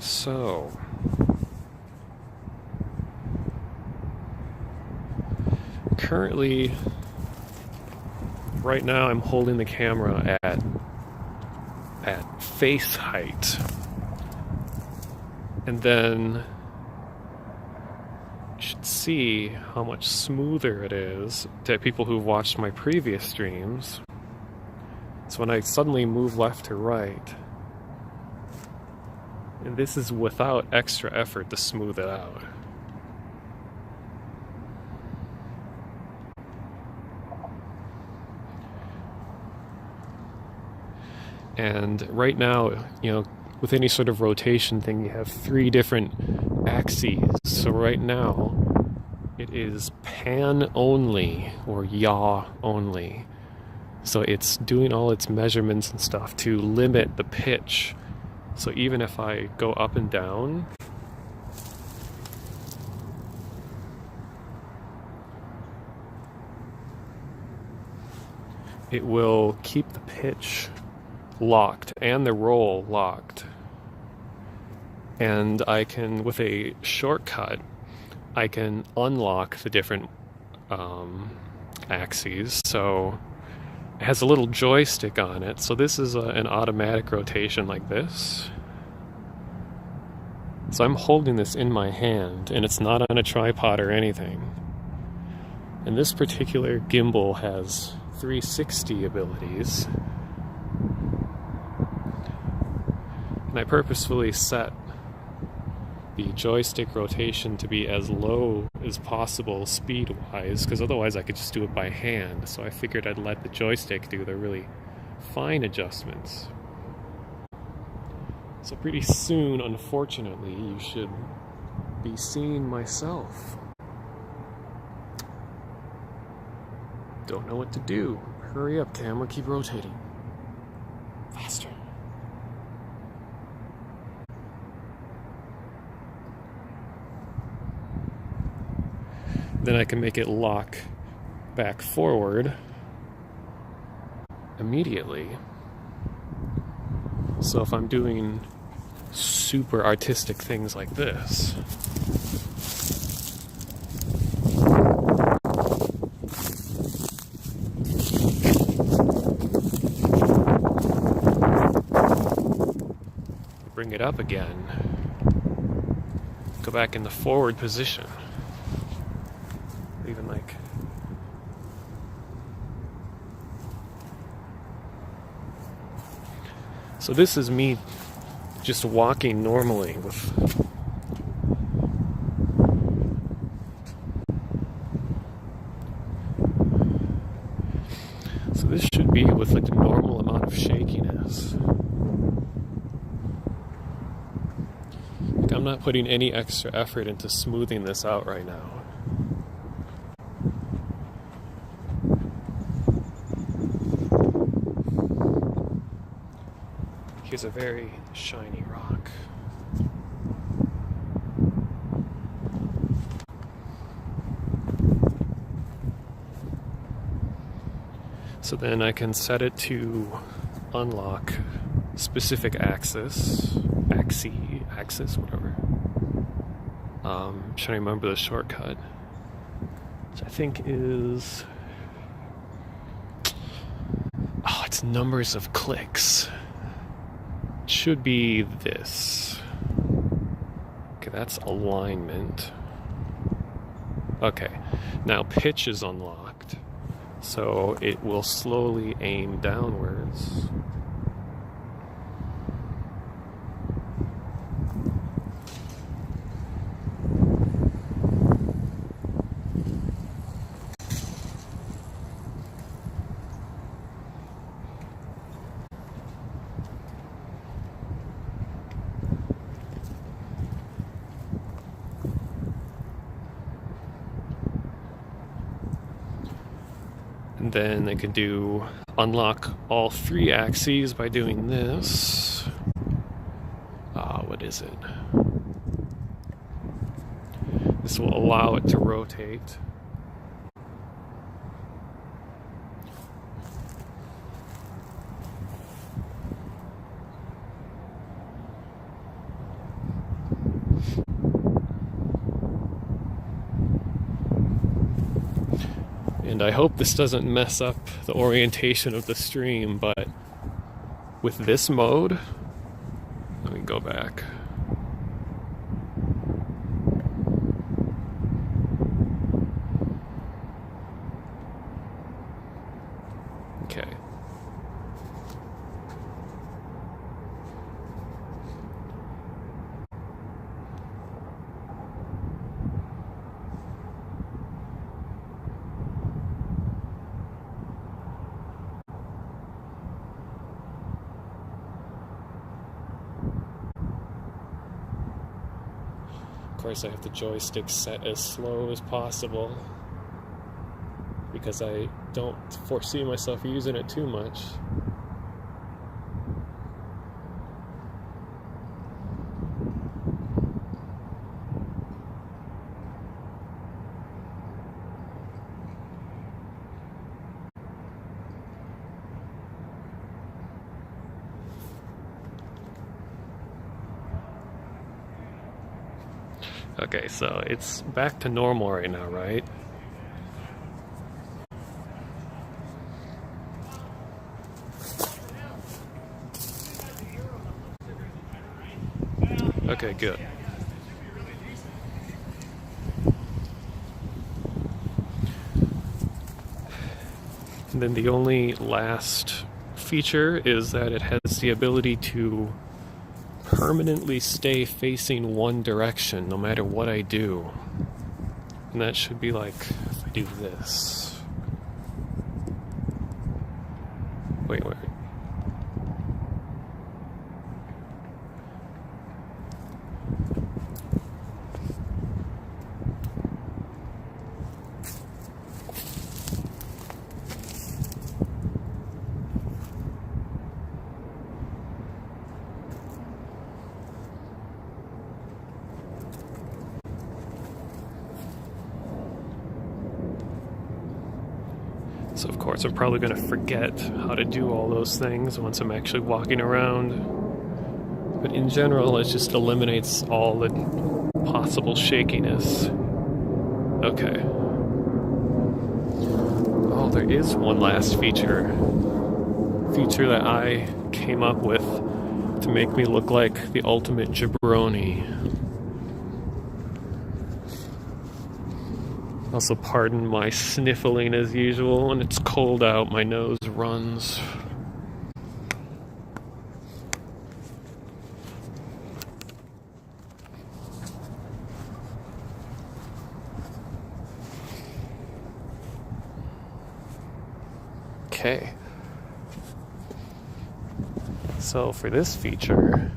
So, currently, right now I'm holding the camera at face height. And then you should see how much smoother it is to people who've watched my previous streams. So when I suddenly move left to right, and this is without extra effort to smooth it out. And right now, with any sort of rotation thing, you have 3 different axes. So right now, it is pan only, or yaw only. So it's doing all its measurements and stuff to limit the pitch. So even if I go up and down, it will keep the pitch locked and the roll locked. And I can, with a shortcut, I can unlock the different axes. So it has a little joystick on it. So this is an automatic rotation like this. So I'm holding this in my hand, and it's not on a tripod or anything. And this particular gimbal has 360 abilities. And I purposefully set the joystick rotation to be as low as possible speed-wise, because otherwise I could just do it by hand. So I figured I'd let the joystick do the really fine adjustments. So pretty soon, unfortunately, you should be seeing myself. Don't know what to do. Hurry up, camera, keep rotating. Faster. Then I can make it lock back forward immediately. So if I'm doing super artistic things like this, bring it up again, go back in the forward position. Even like so this is me just walking normally with so this should be with like the normal amount of shakiness. Like I'm not putting any extra effort into smoothing this out right now. Here's a very shiny rock. So then I can set it to unlock specific axis, whatever. Trying to remember the shortcut, which I think is, it's numbers of clicks. Should be this. Okay, that's alignment. Okay, now pitch is unlocked, so it will slowly aim downwards. And then I can unlock all 3 axes by doing this. What is it? This will allow it to rotate. And I hope this doesn't mess up the orientation of the stream, but with this mode, let me go back. Okay. Of course, I have the joystick set as slow as possible because I don't foresee myself using it too much. Okay, so it's back to normal right now, right? Okay, good. And then the only last feature is that it has the ability to permanently stay facing one direction no matter what I do. And that should be like if I do this. Wait. So of course I'm probably going to forget how to do all those things once I'm actually walking around. But in general, it just eliminates all the possible shakiness. Okay. Oh, there is one last feature that I came up with to make me look like the ultimate jabroni. Also, pardon my sniffling as usual. When it's cold out, my nose runs. Okay. So for this feature,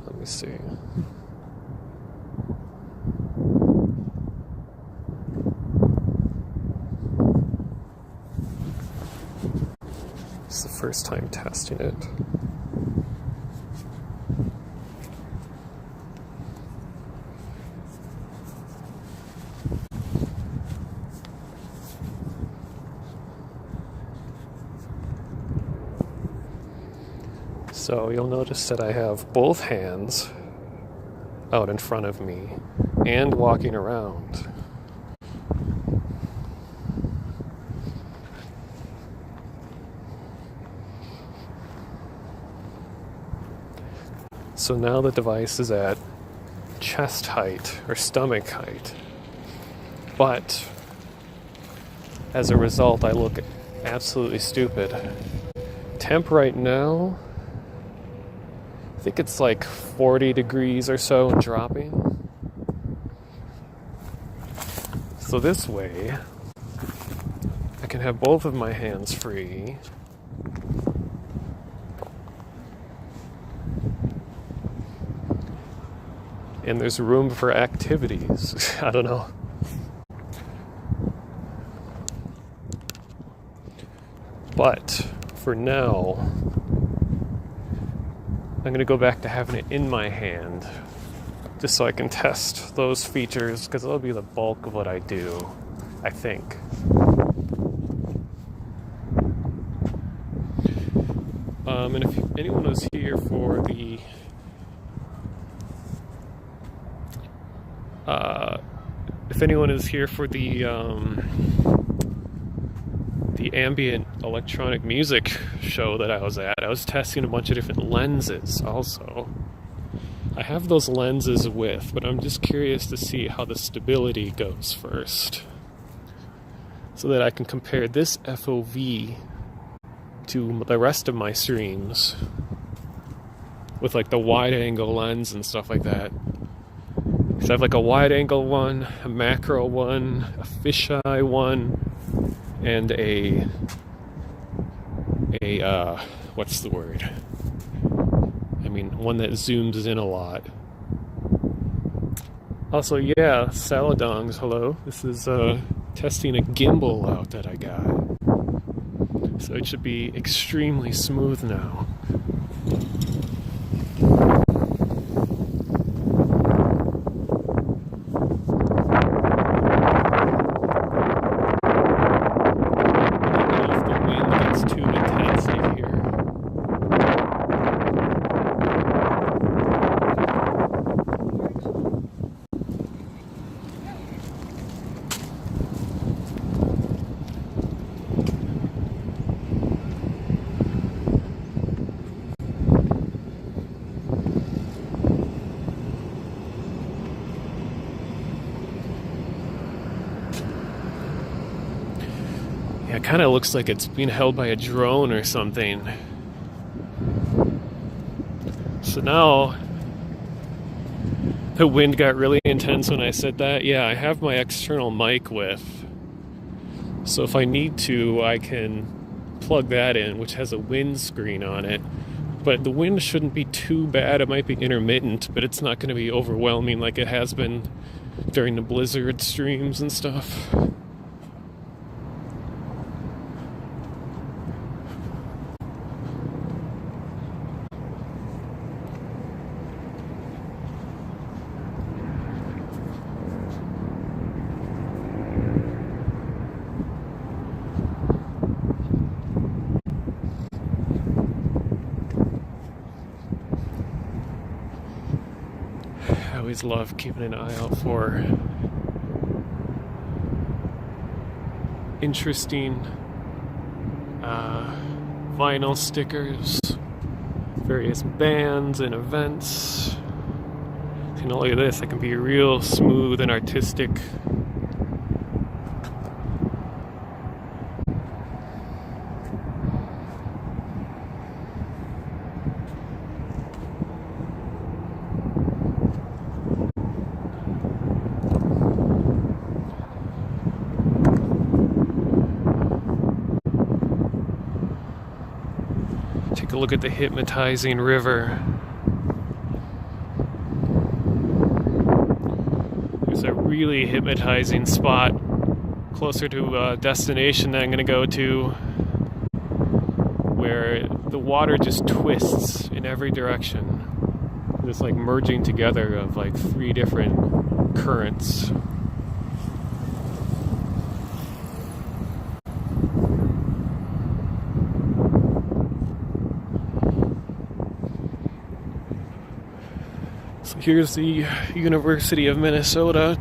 let me see. It's the first time testing it. So you'll notice that I have both hands out in front of me and walking around. So now the device is at chest height or stomach height. But as a result, I look absolutely stupid. Temp right now, I think it's like 40 degrees or so and dropping. So this way, I can have both of my hands free. And there's room for activities. I don't know. But for now, I'm going to go back to having it in my hand just so I can test those features, because that'll be the bulk of what I do, I think. And if anyone was here for the ambient electronic music show that I was at, I was testing a bunch of different lenses also. I have those lenses with, but I'm just curious to see how the stability goes first, so that I can compare this FOV to the rest of my streams with like the wide angle lens and stuff like that. So I have like a wide angle one, a macro one, a fisheye one, and a what's the word? I mean, one that zooms in a lot. Also, yeah, Saladongs, hello. This is testing a gimbal out that I got. So it should be extremely smooth now. It kind of looks like it's being held by a drone or something. So now the wind got really intense when I said that. Yeah, I have my external mic with, so if I need to, I can plug that in, which has a windscreen on it. But the wind shouldn't be too bad. It might be intermittent, but it's not going to be overwhelming like it has been during the blizzard streams and stuff. I always love keeping an eye out for interesting vinyl stickers, various bands and events. You know, look at this, it can be real smooth and artistic. Take a look at the hypnotizing river. There's a really hypnotizing spot closer to a destination that I'm going to go to, where the water just twists in every direction. It's like merging together of like 3 different currents. So here's the University of Minnesota.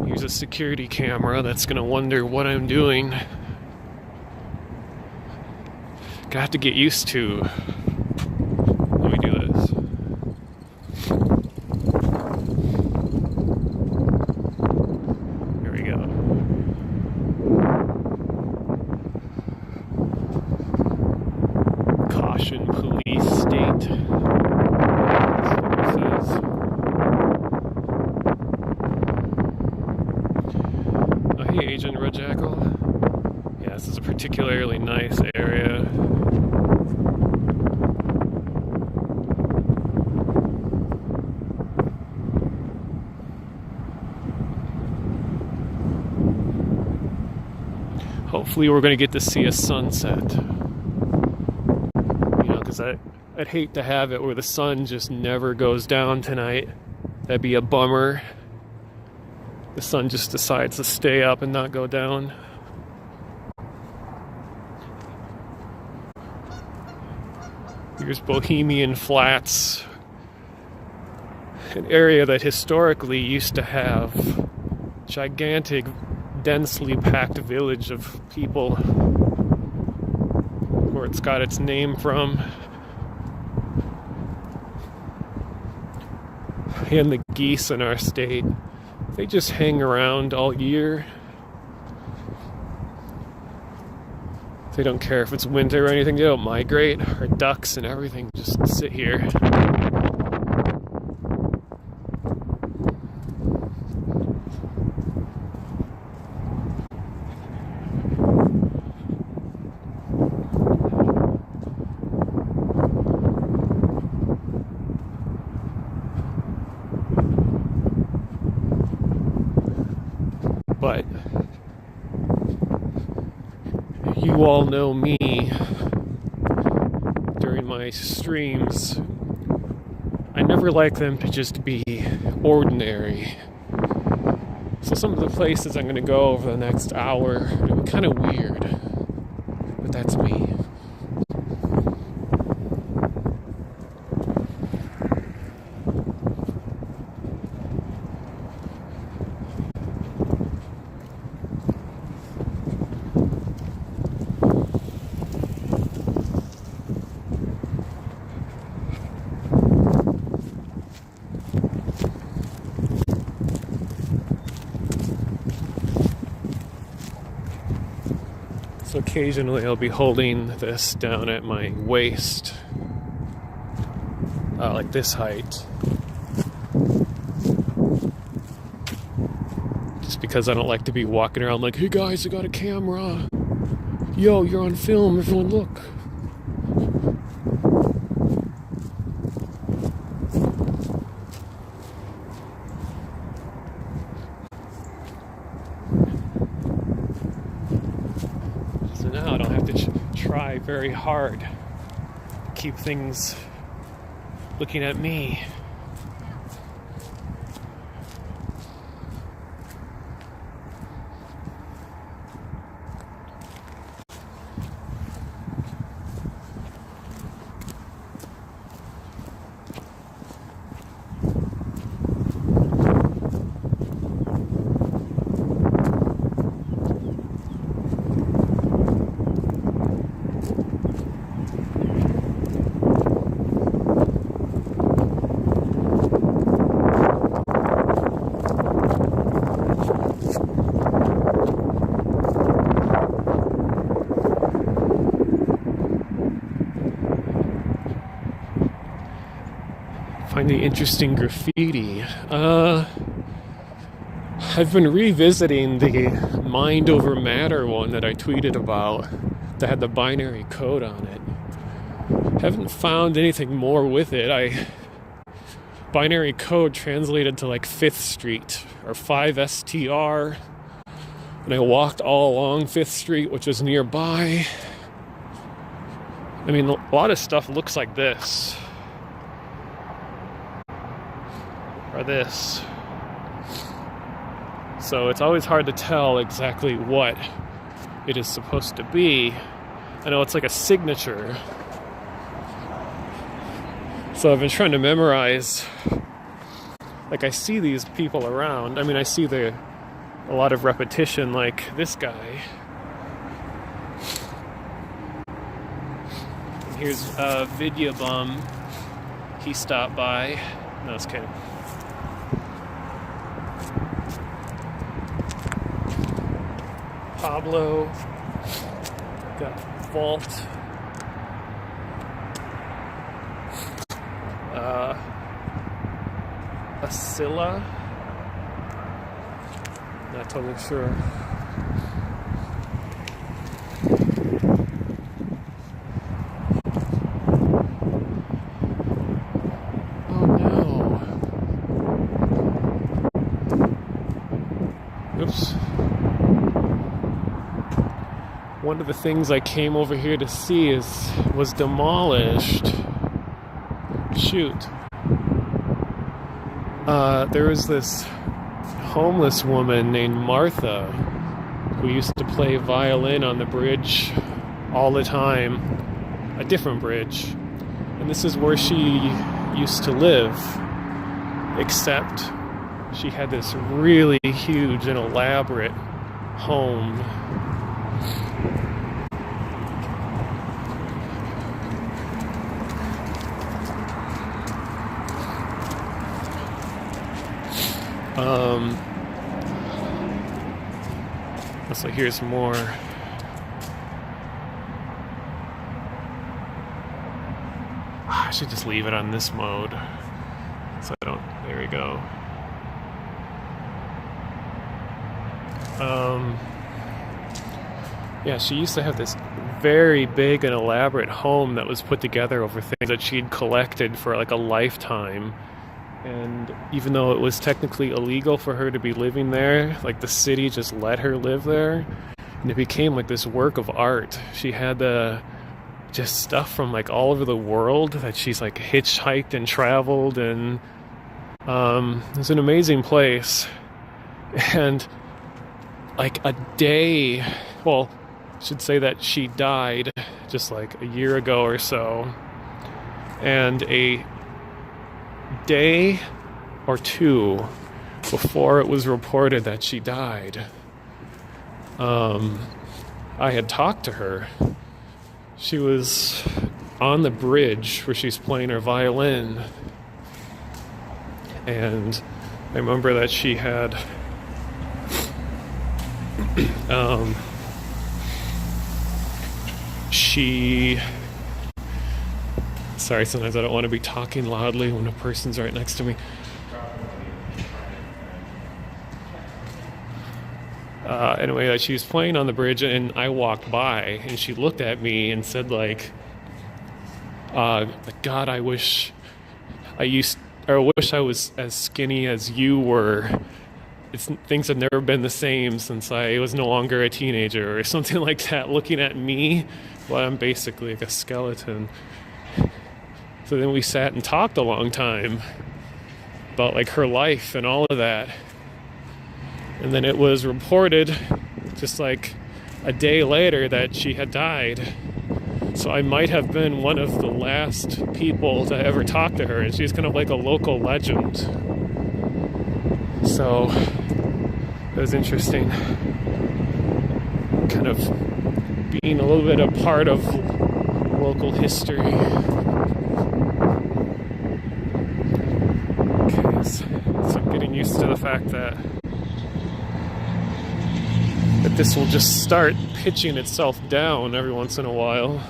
Here's a security camera that's gonna wonder what I'm doing. Got to get used to. Let me do this. Here we go. Caution, police state. That's what it says. Oh, hey, Agent Red Jackal. Yeah, this is a particularly nice area. hopefully we're going to get to see a sunset. You know, because I'd hate to have it where the sun just never goes down tonight. That'd be a bummer. The sun just decides to stay up and not go down. Here's Bohemian Flats, an area that historically used to have gigantic, densely packed village of people, where it's got its name from. And the geese in our state, they just hang around all year. They don't care if it's winter or anything. They don't migrate. Our ducks and everything just sit here. But you all know me. During my streams, I never like them to just be ordinary. So some of the places I'm going to go over the next hour are going to be kind of weird. But that's me. So occasionally I'll be holding this down at my waist, like this height, just because I don't like to be walking around like, hey guys, I got a camera, yo, you're on film, everyone look. So now I don't have to try very hard to keep things looking at me. Find the interesting graffiti. I've been revisiting the Mind Over Matter one that I tweeted about that had the binary code on it. Haven't found anything more with it. Binary code translated to like 5th Street or 5STR, and I walked all along 5th Street, which is nearby. I mean, a lot of stuff looks like this. Or this. So it's always hard to tell exactly what it is supposed to be. I know it's like a signature. So I've been trying to memorize. Like, I see these people around. I mean, I see a lot of repetition, like this guy. And here's Vidya Bum. He stopped by. No, it's kidding. Pablo, got Vault, Asilla, not totally sure. Oh no. Oops. one of the things I came over here to see was demolished. Shoot. There was this homeless woman named Martha who used to play violin on the bridge all the time, a different bridge. And this is where she used to live, except she had this really huge and elaborate home. So here's more. I should just leave it on this mode. So I don't, there we go. Yeah, she used to have this very big and elaborate home that was put together over things that she'd collected for like a lifetime. And even though it was technically illegal for her to be living there, like the city just let her live there. And it became like this work of art. She had just stuff from like all over the world that she's like hitchhiked and traveled, and it's an amazing place. And like a day, well, I should say that she died just like a year ago or so, and a day or two before it was reported that she died, I had talked to her. She was on the bridge where she's playing her violin, and I remember that she had sorry, sometimes I don't want to be talking loudly when a person's right next to me. Anyway, she was playing on the bridge, and I walked by, and she looked at me and said, like, God, I wish I was as skinny as you were. Things have never been the same since I was no longer a teenager, or something like that, looking at me while I'm basically like a skeleton. So then we sat and talked a long time about like her life and all of that. And then it was reported just like a day later that she had died. So I might have been one of the last people to ever talk to her, and she's kind of like a local legend. So it was interesting, kind of being a little bit a part of local history. Okay, so I'm getting used to the fact that this will just start pitching itself down every once in a while.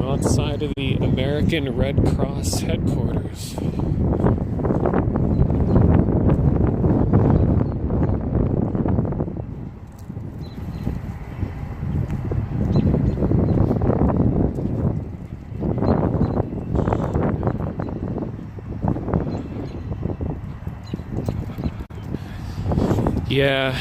Outside of the American Red Cross headquarters. Yeah,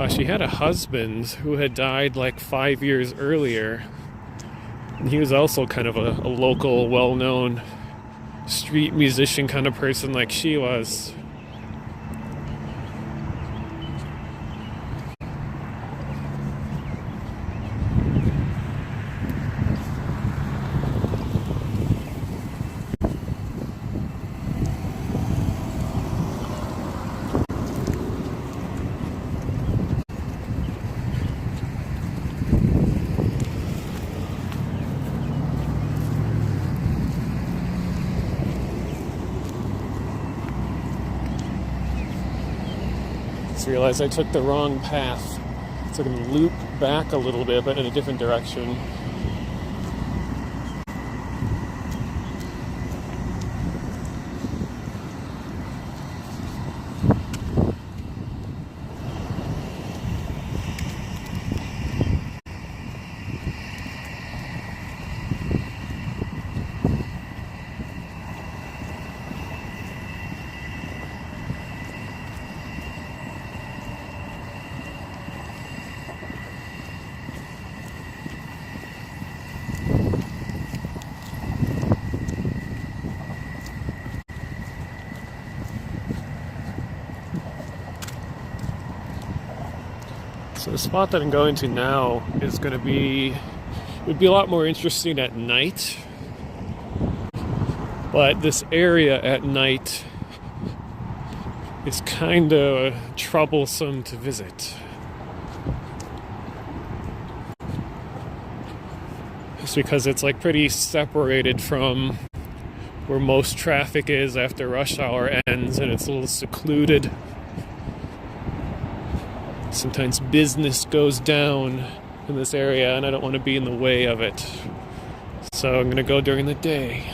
she had a husband who had died like 5 years earlier. And he was also kind of a local, well-known street musician kind of person like she was. just realized I took the wrong path. So I'm going to loop back a little bit, but in a different direction. So the spot that I'm going to now is going to would be a lot more interesting at night. But this area at night is kind of troublesome to visit. Just because it's like pretty separated from where most traffic is after rush hour ends, and it's a little secluded. Sometimes business goes down in this area, and I don't want to be in the way of it. So I'm going to go during the day.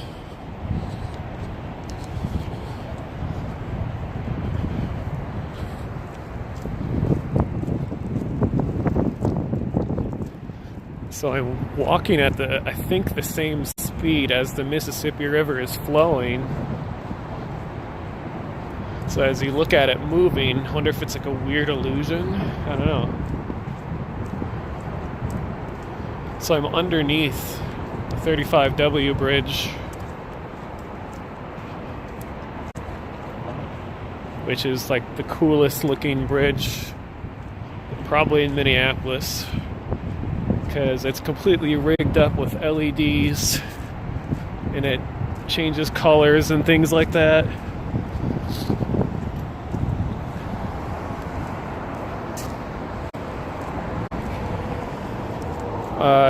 So I'm walking at I think the same speed as the Mississippi River is flowing. So as you look at it moving, I wonder if it's like a weird illusion. I don't know. So I'm underneath the 35W bridge, which is like the coolest looking bridge probably in Minneapolis, because it's completely rigged up with LEDs and it changes colors and things like that.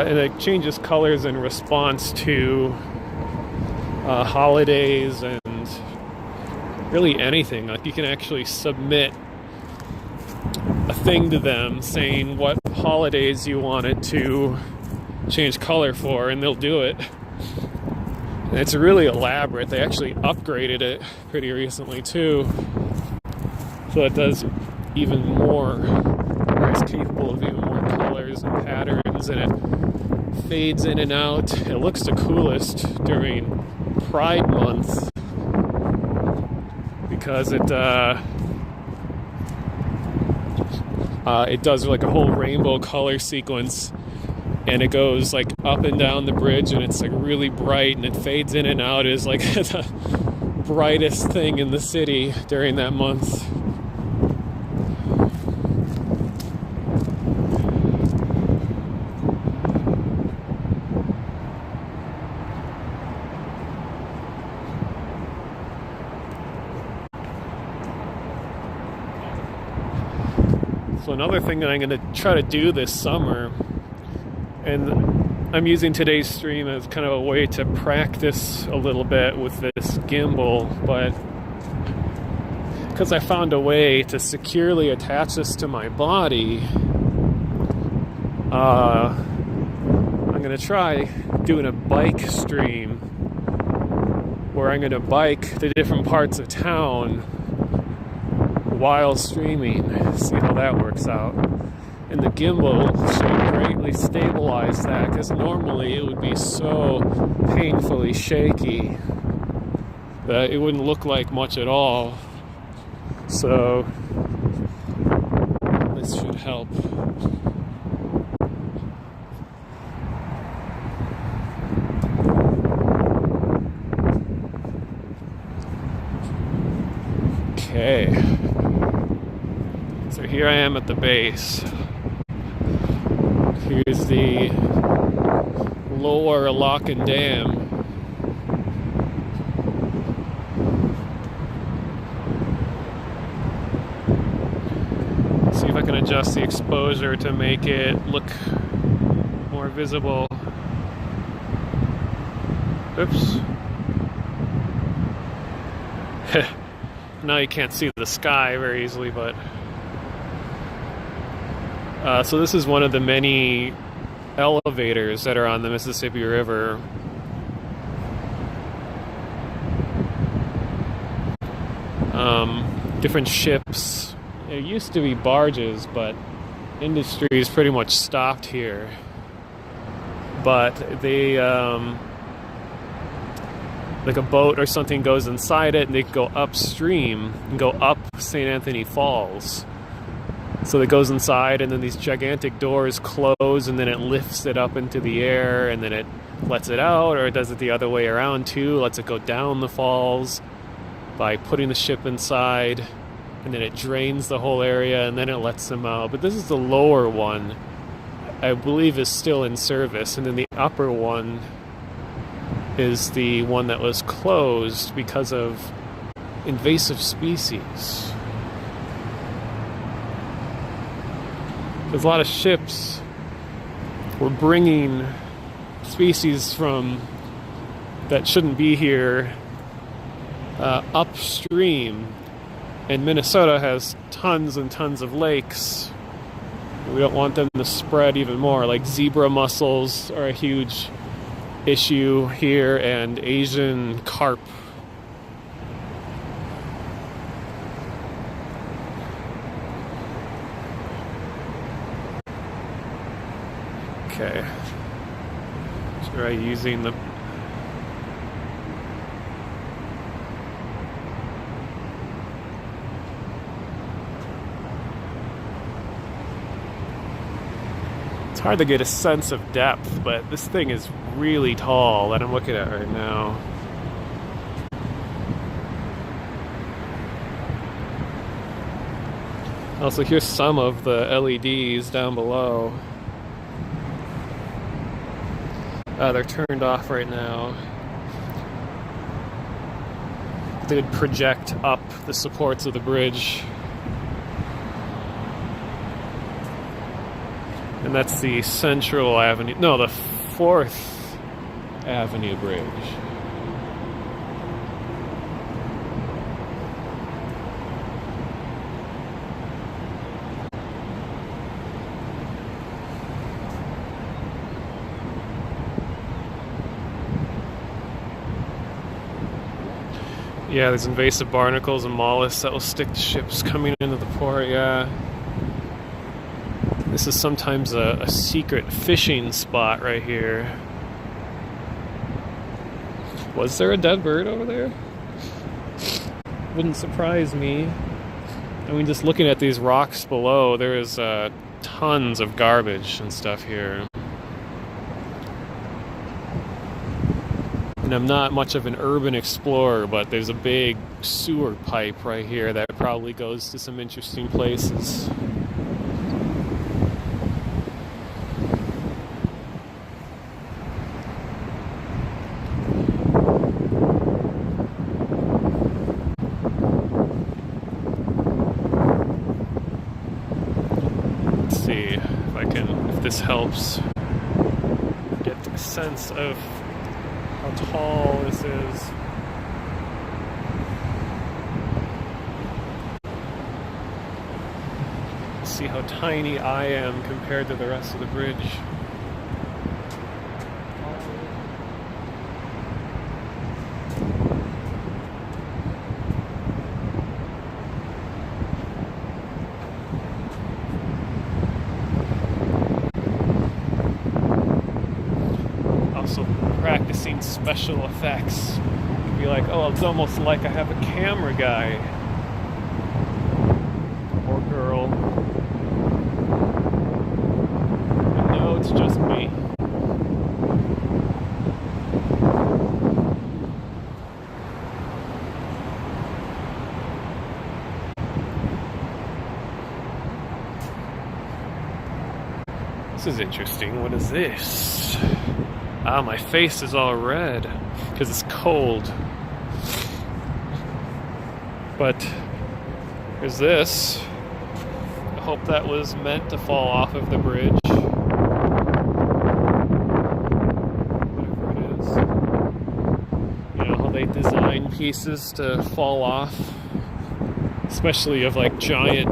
And it changes colors in response to holidays and really anything. Like you can actually submit a thing to them saying what holidays you wanted to change color for, and they'll do it. And it's really elaborate. They actually upgraded it pretty recently too, so it does even more, or it's capable of even more colors and patterns, and it fades in and out. It looks the coolest during Pride Month because it does like a whole rainbow color sequence, and it goes like up and down the bridge, and it's like really bright, and it fades in and out. It is like the brightest thing in the city during that month. So another thing that I'm going to try to do this summer, and I'm using today's stream as kind of a way to practice a little bit with this gimbal, but because I found a way to securely attach this to my body, I'm going to try doing a bike stream where I'm going to bike to different parts of town while streaming, see how that works out. And the gimbal should greatly stabilize that, because normally it would be so painfully shaky that it wouldn't look like much at all. So this should help. Okay. So here I am at the base. Here's the lower lock and dam. See if I can adjust the exposure to make it look more visible. Oops. Now you can't see the sky very easily, but So this is one of the many elevators that are on the Mississippi River. Different ships. It used to be barges, but industry is pretty much stopped here. But they, like a boat or something goes inside it, and they go upstream and go up St. Anthony Falls. So it goes inside, and then these gigantic doors close, and then it lifts it up into the air, and then it lets it out, or it does it the other way around too, lets it go down the falls by putting the ship inside, and then it drains the whole area, and then it lets them out. But this is the lower one, I believe, is still in service, and then the upper one is the one that was closed because of invasive species. There's a lot of ships were bringing species from that shouldn't be here upstream, and Minnesota has tons and tons of lakes. We don't want them to spread even more. Like zebra mussels are a huge issue here, and Asian carp. Okay. Try using the It's hard to get a sense of depth, but this thing is really tall that I'm looking at right now. Also, here's some of the LEDs down below. They're turned off right now. They would project up the supports of the bridge. And that's the Central Avenue, no, the 4th Avenue Bridge. Yeah, there's invasive barnacles and mollusks that will stick to ships coming into the port, yeah. This is sometimes a secret fishing spot right here. Was there a dead bird over there? Wouldn't surprise me. I mean, just looking at these rocks below, there is tons of garbage and stuff here. And I'm not much of an urban explorer, but there's a big sewer pipe right here that probably goes to some interesting places. If this helps get a sense of how tall this is. See how tiny I am compared to the rest of the bridge. Practicing special effects. You'd be like, oh, it's almost like I have a camera guy. Or girl. But no, it's just me. This is interesting. What is this? Ah, my face is all red because it's cold. But there's this. I hope that was meant to fall off of the bridge. Whatever it is. You know how they design pieces to fall off? Especially of like giant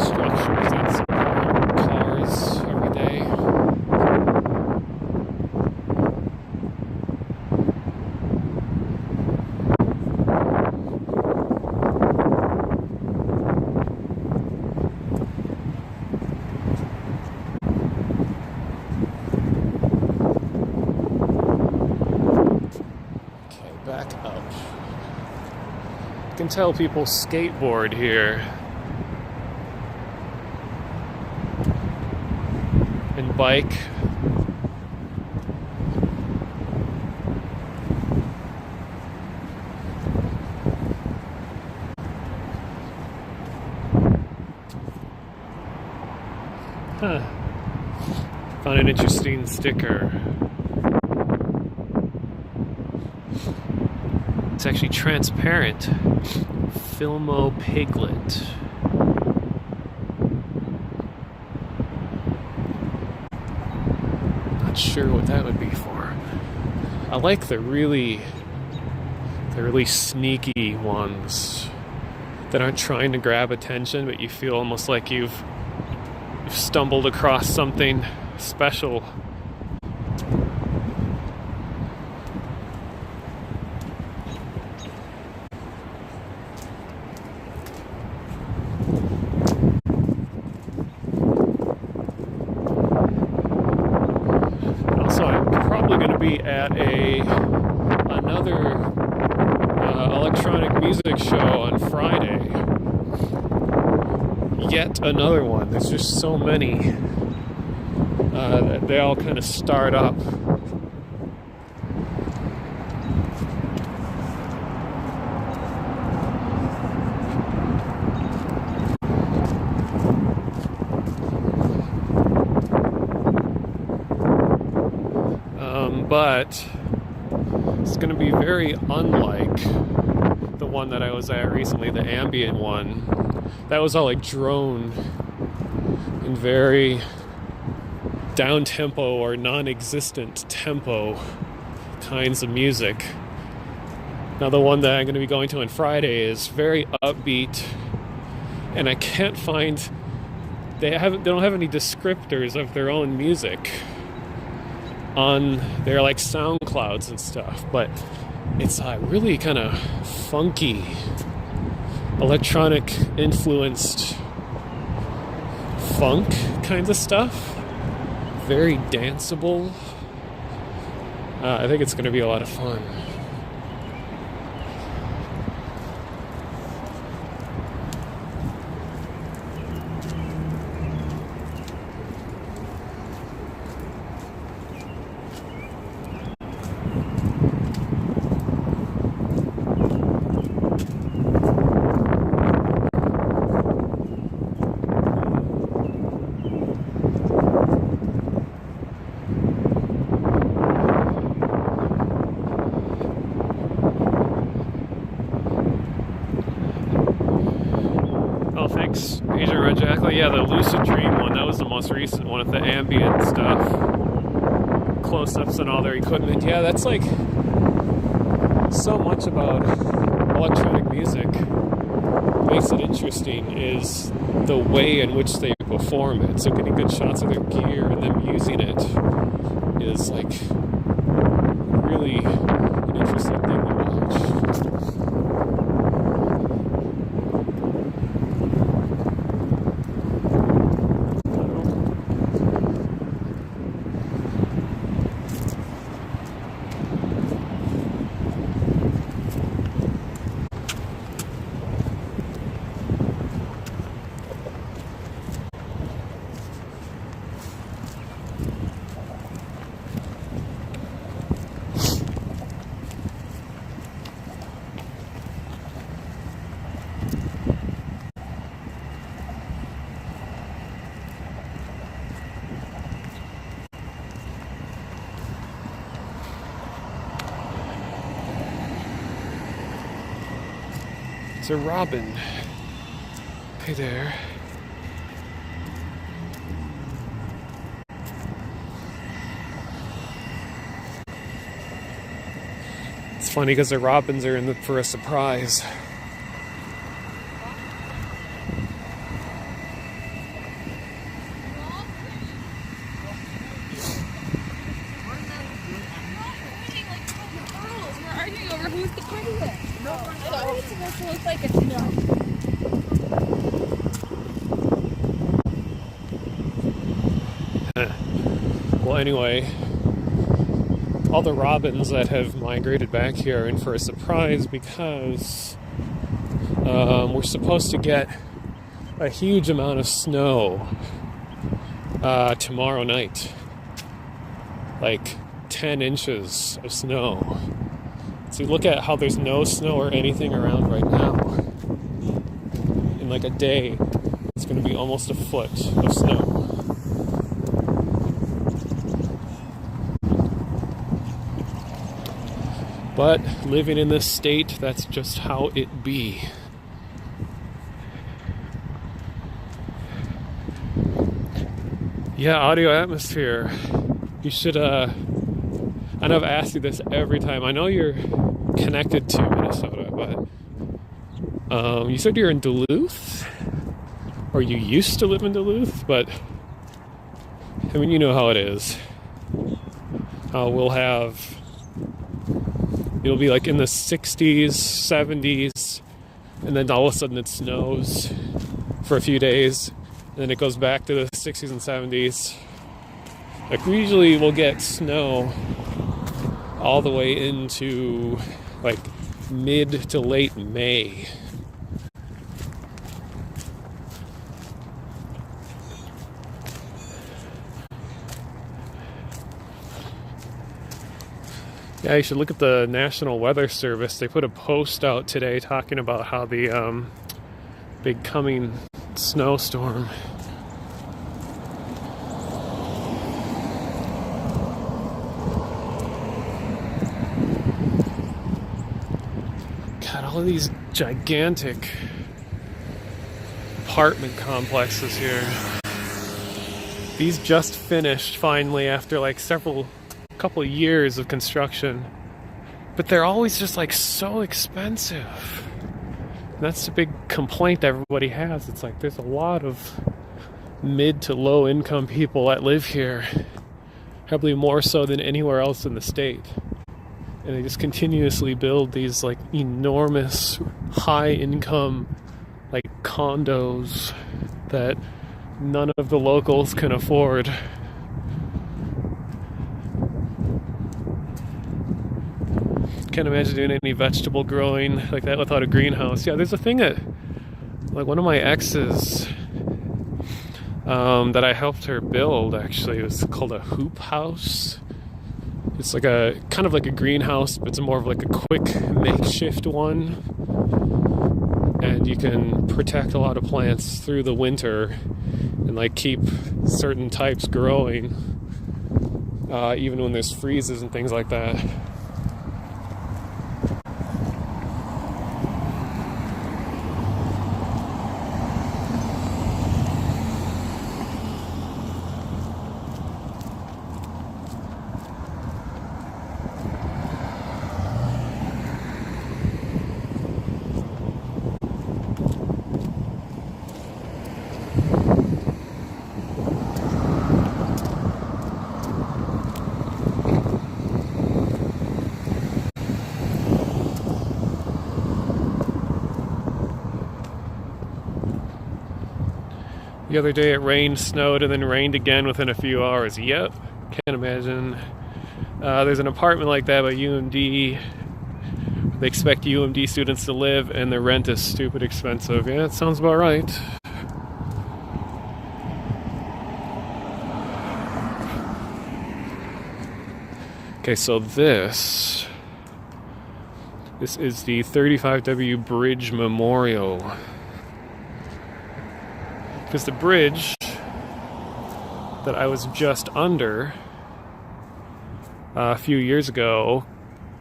structures that support cars. can tell people skateboard here. And bike. Huh. Found an interesting sticker. It's actually transparent. Filmo Piglet. Not sure what that would be for. I like the really sneaky ones that aren't trying to grab attention, but you feel almost like you've stumbled across something special. Also, I'm probably going to be at another electronic music show on Friday. Yet another one. There's just so many. They all kind of start up. But it's going to be very unlike the one that I was at recently, the ambient one. That was all like drone and very down-tempo or non-existent tempo kinds of music. Now the one that I'm going to be going to on Friday is very upbeat, and I can't find they don't have any descriptors of their own music on their like SoundClouds and stuff, but it's really kind of funky, electronic influenced funk kinds of stuff. Very danceable. I think it's going to be a lot of fun. Thanks, Asian Red Jackal. Yeah, the Lucid Dream one, that was the most recent one with the ambient stuff. Close-ups and all their equipment. Yeah, that's like so much about electronic music. What makes it interesting is the way in which they perform it. So getting good shots of their gear and them using it is like really an interesting thing to watch. It's a robin. Hey there. It's funny because the robins are in for a surprise. Well, anyway, all the robins that have migrated back here are in for a surprise because We're supposed to get a huge amount of snow tomorrow night. Like 10 inches of snow. So you look at how there's no snow or anything around right now. In like a day, it's going to be almost a foot of snow. But living in this state, that's just how it be. Yeah, audio atmosphere. You should, I know I've asked you this every time. I know you're connected to Minnesota, but you said you're in Duluth? Or you used to live in Duluth? But, I mean, you know how it is. It'll be like in the 60s, 70s, and then all of a sudden it snows for a few days, and then it goes back to the 60s and 70s. Like, we usually will get snow all the way into like mid to late May. Yeah, you should look at the National Weather Service. They put a post out today talking about how the big coming snowstorm. God, all of these gigantic apartment complexes here. These just finished finally after like couple of years of construction, but they're always just like so expensive. And that's the big complaint everybody has. It's like there's a lot of mid to low income people that live here, probably more so than anywhere else in the state, and they just continuously build these like enormous high income like condos that none of the locals can afford. Can't imagine doing any vegetable growing like that without a greenhouse. Yeah, there's a thing that, like, one of my exes that I helped her build, actually, it was called a hoop house. It's like a kind of like a greenhouse, but it's more of like a quick makeshift one, and you can protect a lot of plants through the winter and like keep certain types growing even when there's freezes and things like that. The other day it rained, snowed, and then rained again within a few hours. Yep, can't imagine. There's an apartment like that by UMD. They expect UMD students to live, and the rent is stupid expensive. Yeah, that sounds about right. Okay, so this is the 35W Bridge Memorial. Because the bridge that I was just under a few years ago,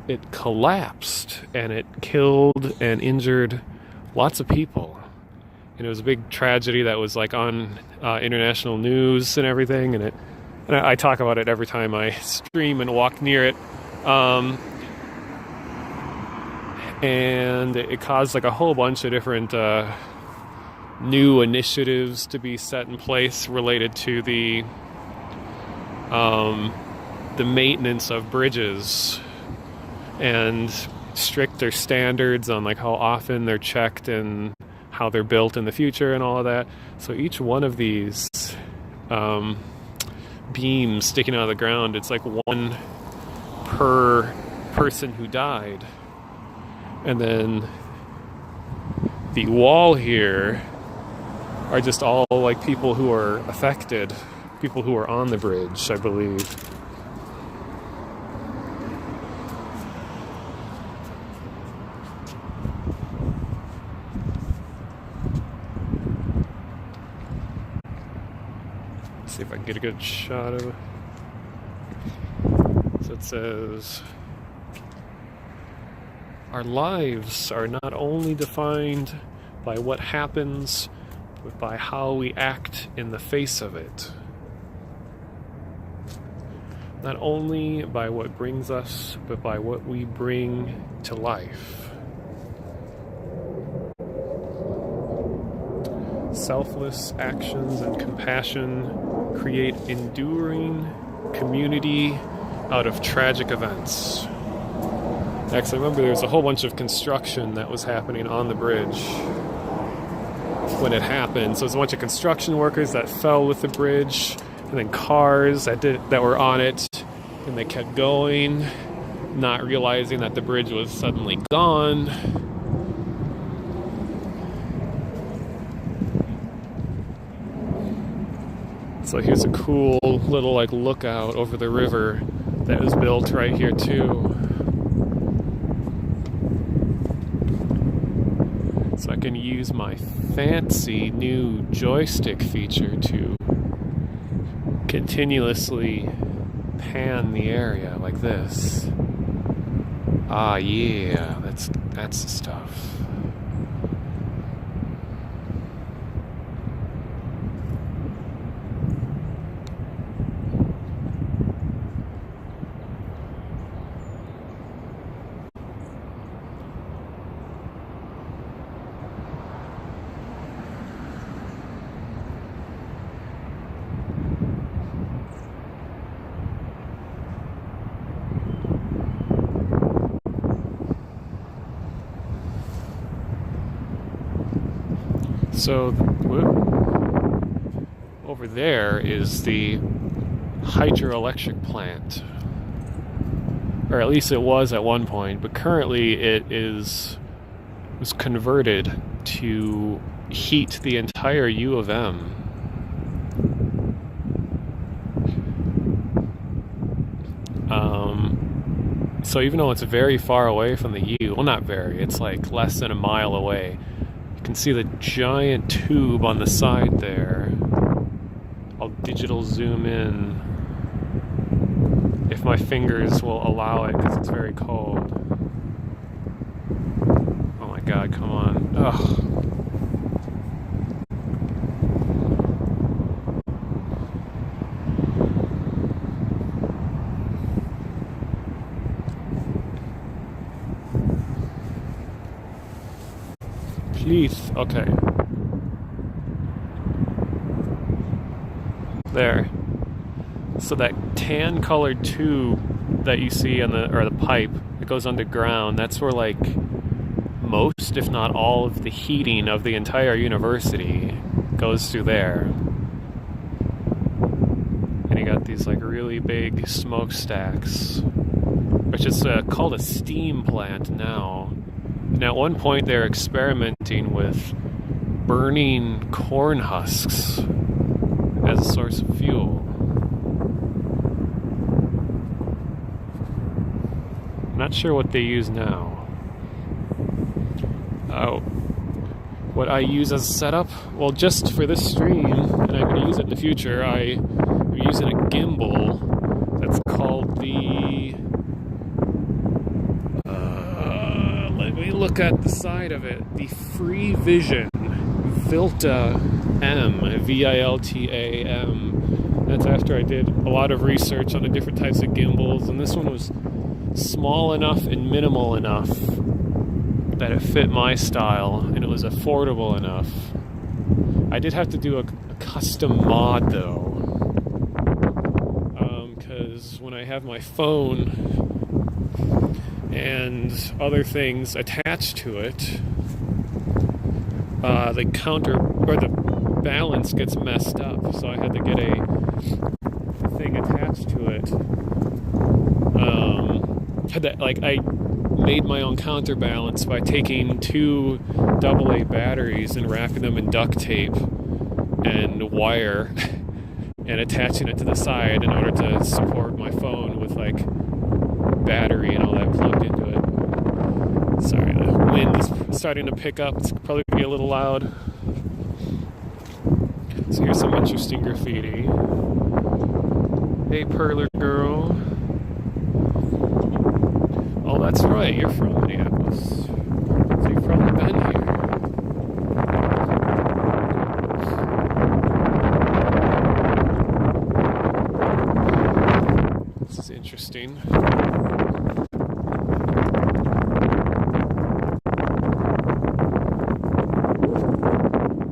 it collapsed and it killed and injured lots of people. And it was a big tragedy that was like on international news and everything. And I talk about it every time I stream and walk near it. And it caused like a whole bunch of different new initiatives to be set in place related to the maintenance of bridges and stricter standards on like how often they're checked and how they're built in the future and all of that. So each one of these beams sticking out of the ground, it's like one per person who died. And then the wall here are just all like people who are affected, people who are on the bridge, I believe. Let's see if I can get a good shot of it. So it says, our lives are not only defined by what happens, but by how we act in the face of it. Not only by what brings us, but by what we bring to life. Selfless actions and compassion create enduring community out of tragic events. Next, I remember there was a whole bunch of construction that was happening on the bridge when it happened. So there's a bunch of construction workers that fell with the bridge, and then cars that were on it, and they kept going, not realizing that the bridge was suddenly gone. So here's a cool little like lookout over the river that was built right here too. So I can use my fancy new joystick feature to continuously pan the area like this. Ah, yeah, that's the stuff. So, over there is the hydroelectric plant. Or at least it was at one point, but currently it was converted to heat the entire U of M. So even though it's very far away from the U, well, not very, it's like less than a mile away. You can see the giant tube on the side there. I'll digital zoom in if my fingers will allow it, because it's very cold. Oh my god, come on. Ugh. Please, okay. There. So that tan colored tube that you see on the pipe that goes underground, that's where like most, if not all, of the heating of the entire university goes through there. And you got these like really big smokestacks, which is called a steam plant now. And at one point they're experimenting with burning corn husks as a source of fuel. I'm not sure what they use now. Oh, what I use as a setup? Well, just for this stream, and I'm going to use it in the future, I'm using a gimbal that's called the... let me look at the side of it. The Free Vision Vilta M, VILTAM. That's after I did a lot of research on the different types of gimbals, and this one was small enough and minimal enough that it fit my style, and it was affordable enough. I did have to do a custom mod though, because when I have my phone and other things attached to it, the balance gets messed up, so I had to get a thing attached to it. I made my own counterbalance by taking two AA batteries and wrapping them in duct tape and wire and attaching it to the side in order to support my phone with like battery and all that plugged into it. Sorry, the wind is starting to pick up. It's probably gonna be a little loud. So here's some interesting graffiti. Hey, Perler girl. Oh, that's right, you're from Minneapolis. So you've probably been here. This is interesting.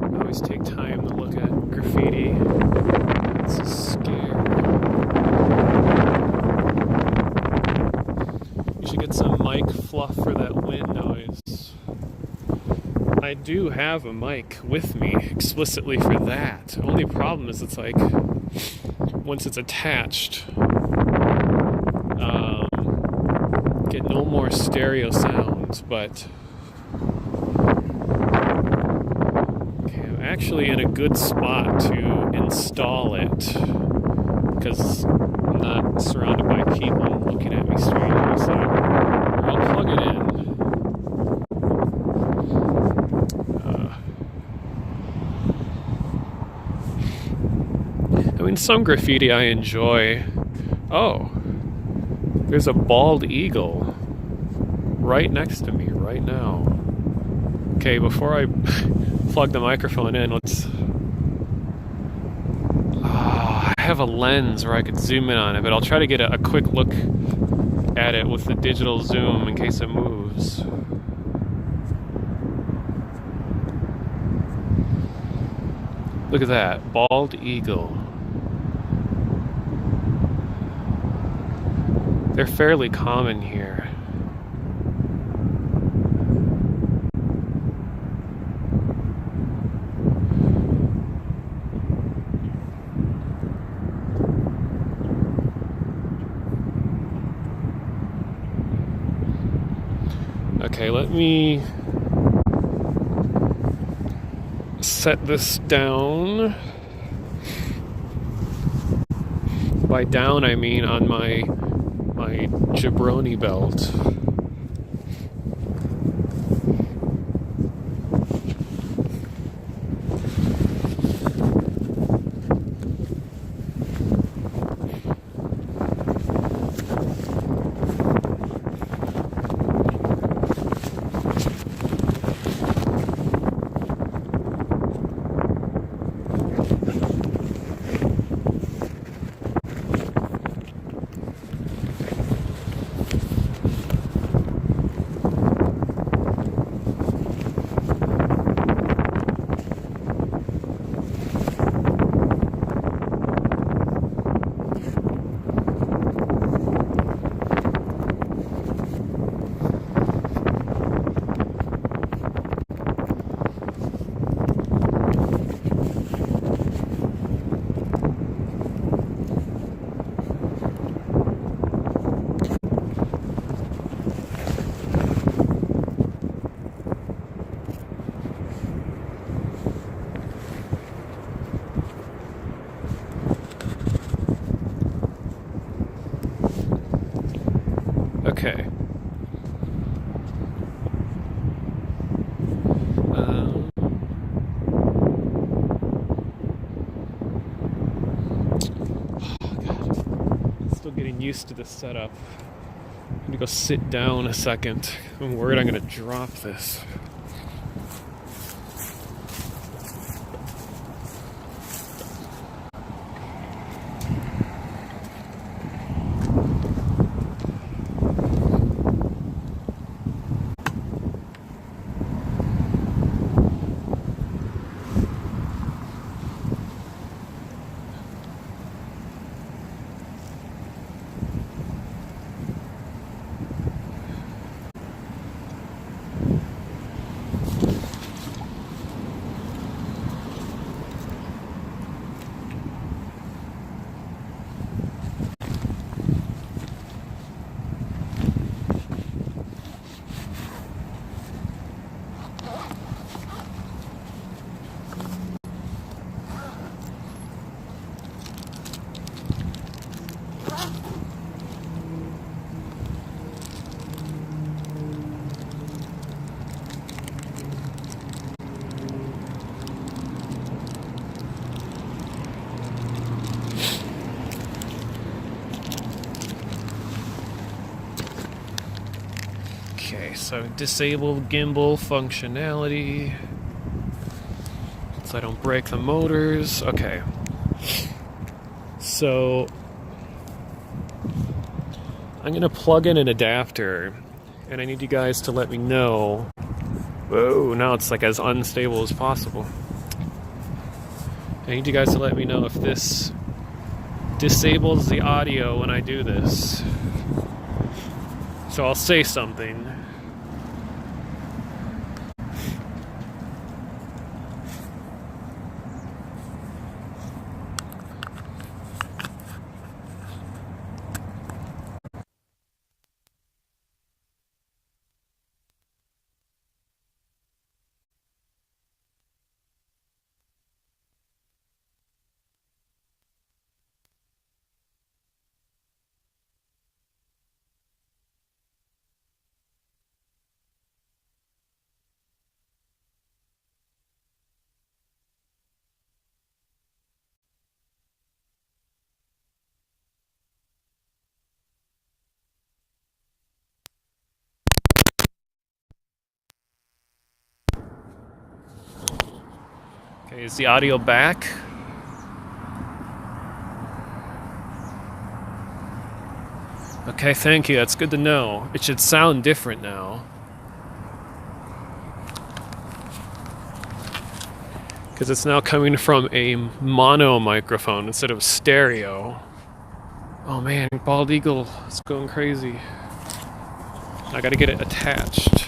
I always take time to look at graffiti. It's a scare. You should get some mic fluff for that wind noise. I do have a mic with me explicitly for that. Only problem is it's like, once it's attached, get no more stereo sounds, but okay, I'm actually in a good spot to install it because I'm not surrounded by people looking at me strangely, so I'll plug it in. I mean, some graffiti I enjoy. Oh, there's a bald eagle right next to me right now. Okay, before I plug the microphone in, let's... I have a lens where I could zoom in on it, but I'll try to get a quick look at it with the digital zoom in case it moves. Look at that, bald eagle. They're fairly common here. Okay, let me set this down. By down, I mean on my jabroni belt. Okay. God. Still getting used to this setup. I'm gonna go sit down a second. I'm worried I'm gonna drop this. So disable gimbal functionality so I don't break the motors. Okay. So I'm gonna plug in an adapter, and I need you guys to let me know. Whoa, now it's like as unstable as possible. I need you guys to let me know if this disables the audio when I do this. So I'll say something. Okay, is the audio back? Okay, thank you. That's good to know. It should sound different now. Because it's now coming from a mono microphone instead of stereo. Oh man, bald eagle is going crazy. I gotta get it attached.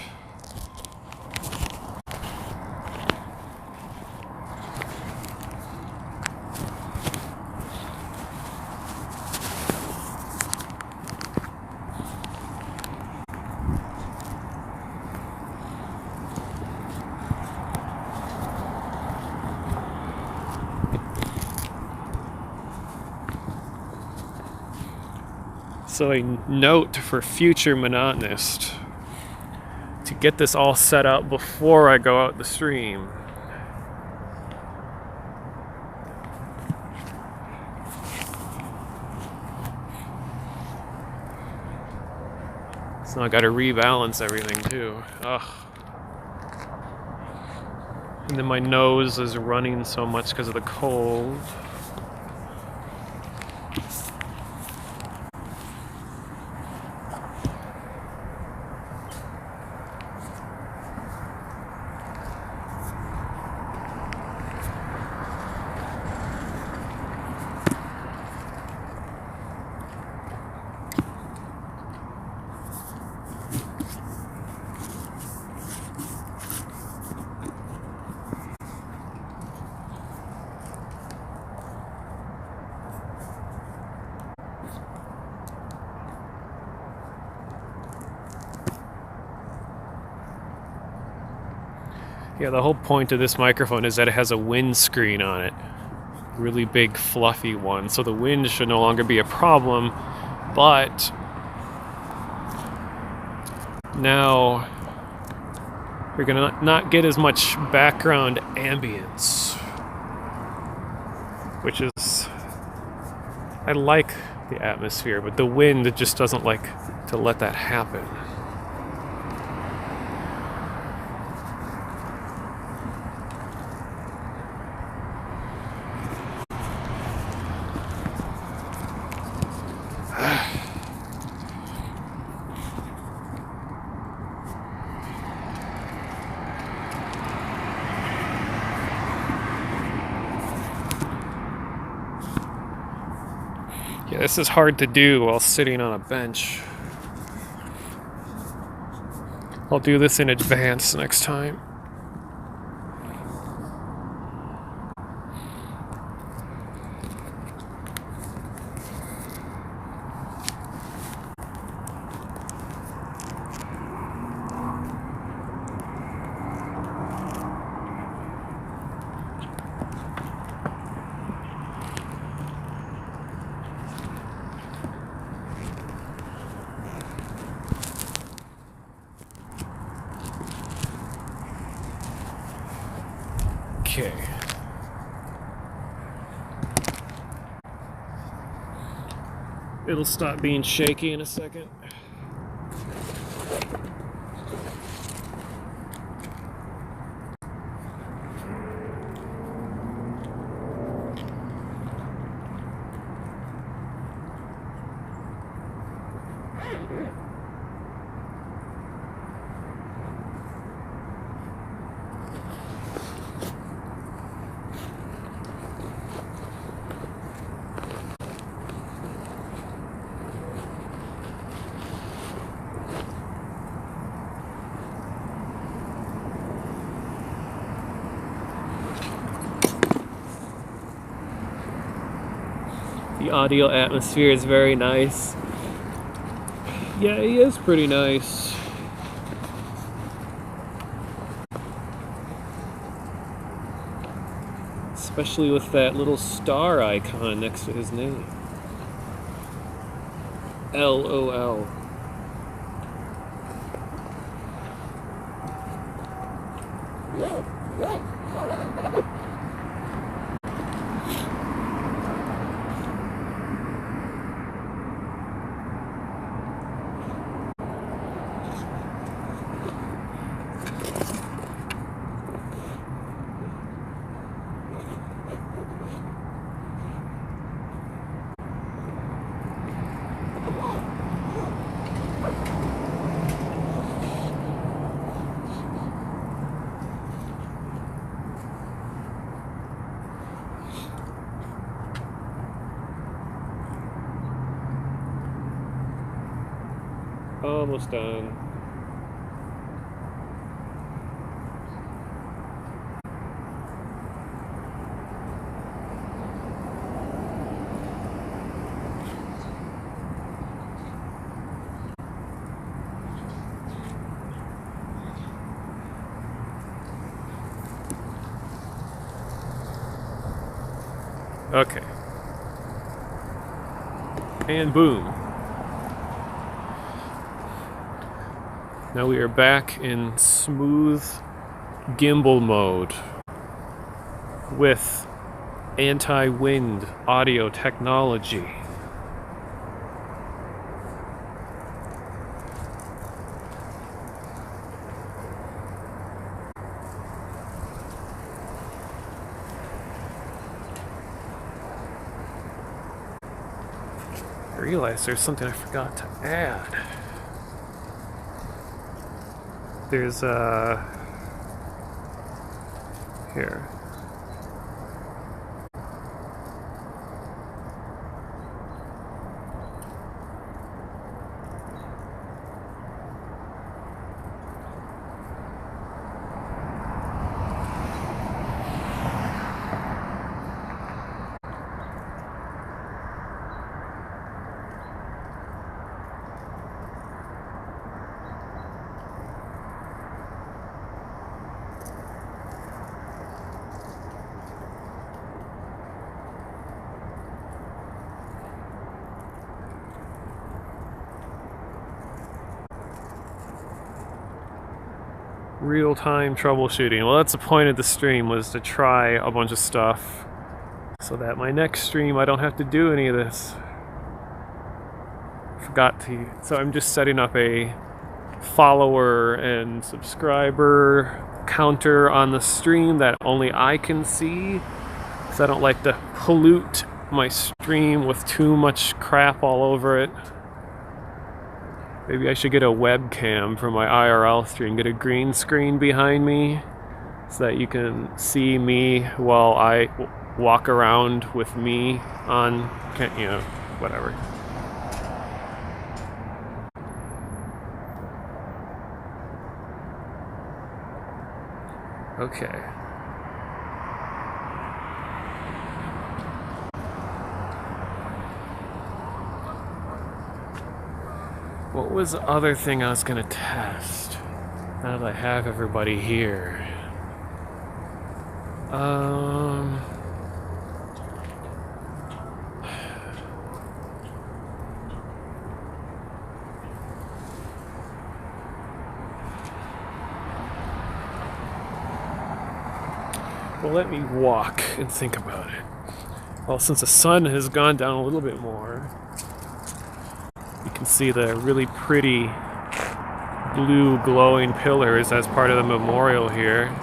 So a note for future monotonist to get this all set up before I go out the stream. So I gotta rebalance everything too. Ugh. And then my nose is running so much because of the cold. Yeah, the whole point of this microphone is that it has a windscreen on it. Really big, fluffy one. So the wind should no longer be a problem. But now you're going to not get as much background ambience. Which is... I like the atmosphere, but the wind just doesn't like to let that happen. Yeah, this is hard to do while sitting on a bench. I'll do this in advance next time. Okay. It'll stop being shaky in a second. The audio atmosphere is very nice. Yeah, he is pretty nice. Especially with that little star icon next to his name. LOL. Almost done. Okay. And boom. Now we are back in smooth gimbal mode with anti-wind audio technology. I realized there's something I forgot to add. There's here. Real-time troubleshooting. Well, that's the point of the stream, was to try a bunch of stuff so that my next stream I don't have to do any of this. Forgot to. So I'm just setting up a follower and subscriber counter on the stream that only I can see, because I don't like to pollute my stream with too much crap all over it. Maybe I should get a webcam for my IRL stream, get a green screen behind me so that you can see me while I walk around with me on, you know, whatever. Okay. What was the other thing I was gonna test? Now that I have everybody here. Well, let me walk and think about it. Well, since the sun has gone down a little bit more, you can see the really pretty blue glowing pillars as part of the memorial here.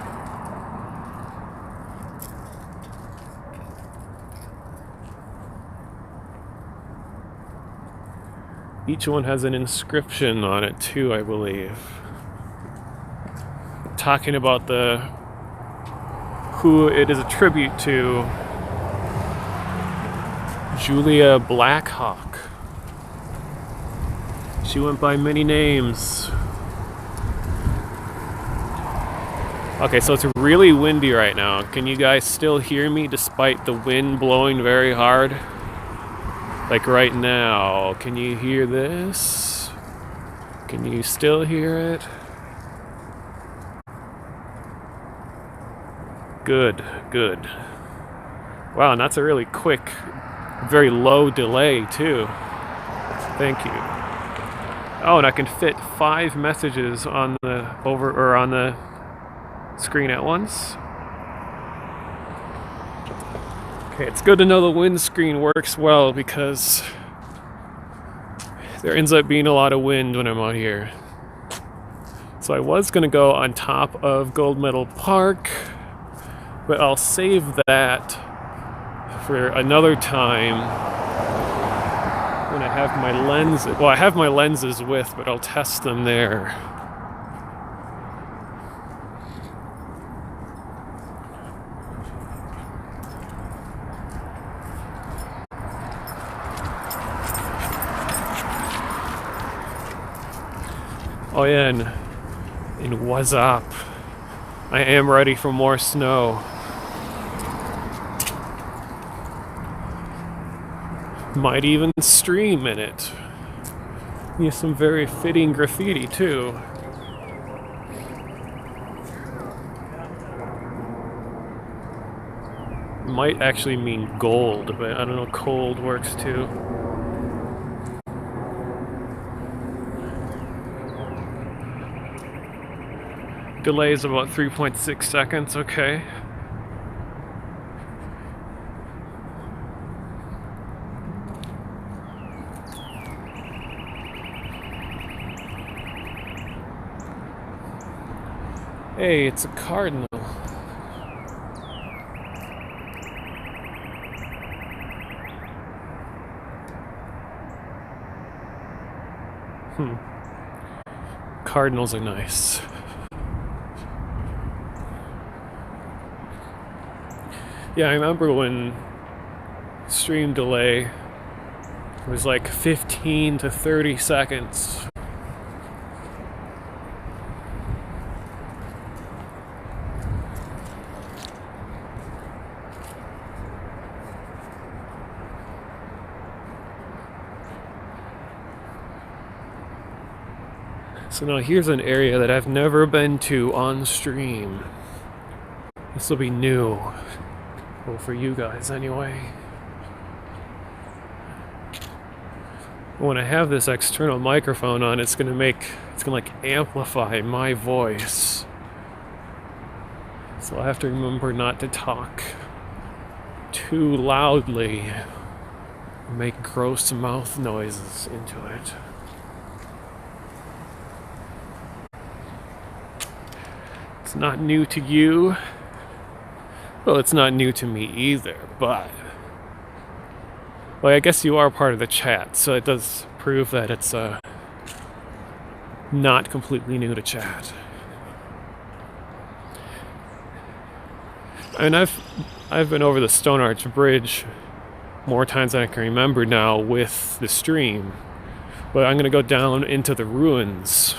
Each one has an inscription on it too, I believe. Talking about who it is a tribute to. Julia Blackhawk. She went by many names. Okay, so it's really windy right now. Can you guys still hear me despite the wind blowing very hard? Like right now, can you hear this? Can you still hear it? Good, good. Wow, and that's a really quick, very low delay too. Thank you. Oh, and I can fit 5 messages on the screen at once. Okay, it's good to know the windscreen works well because there ends up being a lot of wind when I'm out here. So I was gonna go on top of Gold Medal Park, but I'll save that for another time when I have my lenses. Well, I have my lenses with, but I'll test them there. Oh yeah, and what's up? I am ready for more snow. Might even stream in it. Use some very fitting graffiti too. Might actually mean gold, but I don't know, cold works too. Delay is about 3.6 seconds, okay. Hey, it's a cardinal. Cardinals are nice. Yeah, I remember when stream delay was like 15 to 30 seconds. So now here's an area that I've never been to on stream. This will be new. Well, for you guys anyway. When I have this external microphone on, it's gonna like amplify my voice. So I have to remember not to talk too loudly, make gross mouth noises into it. It's not new to you. Well, it's not new to me either, but... Well, I guess you are part of the chat, so it does prove that it's not completely new to chat. I mean, I've been over the Stone Arch Bridge more times than I can remember now with the stream, but I'm gonna go down into the ruins.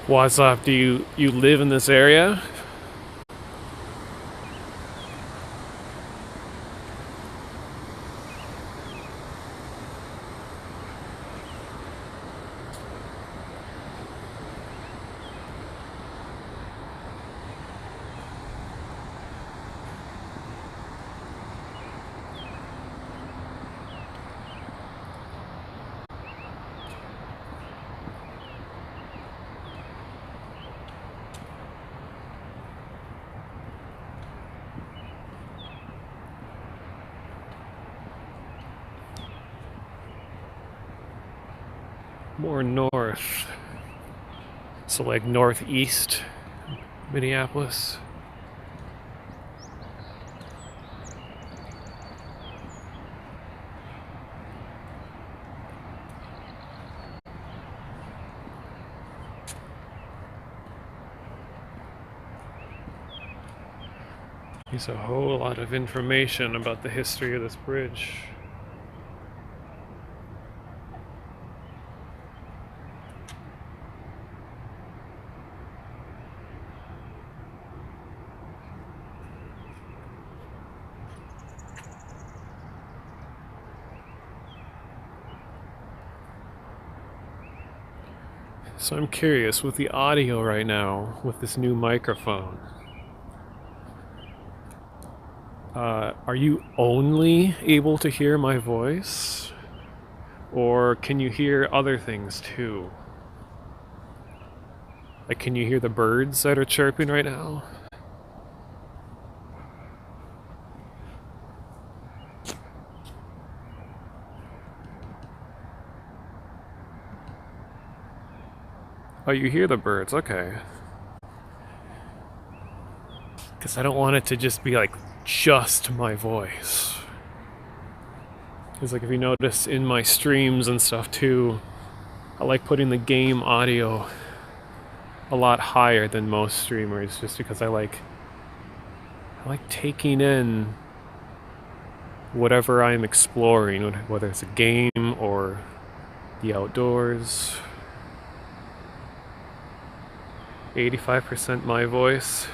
What's up? Do you live in this area? More north. So like northeast Minneapolis. There's a whole lot of information about the history of this bridge. So I'm curious with the audio right now, with this new microphone. Are you only able to hear my voice? Or can you hear other things too? Like, can you hear the birds that are chirping right now? Oh, you hear the birds, okay. Because I don't want it to just be like just my voice. Because, like, if you notice in my streams and stuff too, I like putting the game audio a lot higher than most streamers just because I like taking in whatever I'm exploring, whether it's a game or the outdoors. 85% my voice.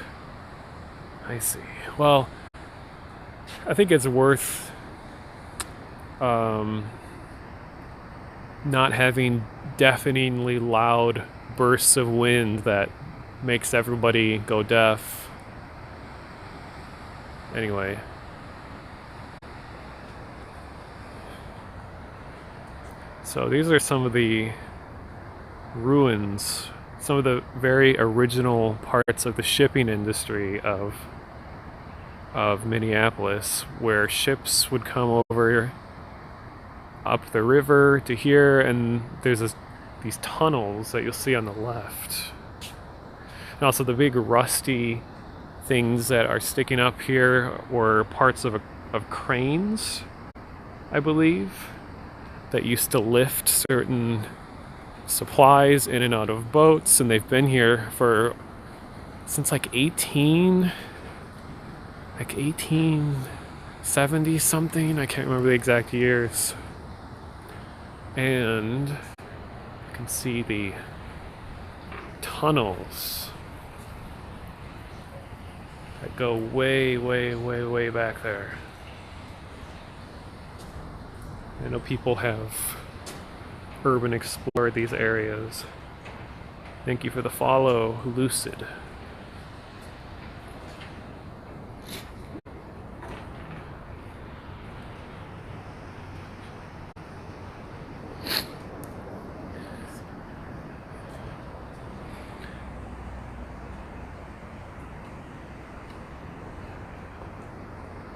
I see. Well, I think it's worth not having deafeningly loud bursts of wind that makes everybody go deaf. Anyway. So these are some of the ruins, some of the very original parts of the shipping industry of Minneapolis, where ships would come over up the river to here, and there's these tunnels that you'll see on the left. And also the big rusty things that are sticking up here were parts of cranes, I believe, that used to lift certain supplies in and out of boats, and they've been here since like 1870 something. I can't remember the exact years. And you can see the tunnels that go way, way, way, way back there. I know people have urban explored these areas. Thank you for the follow, Lucid.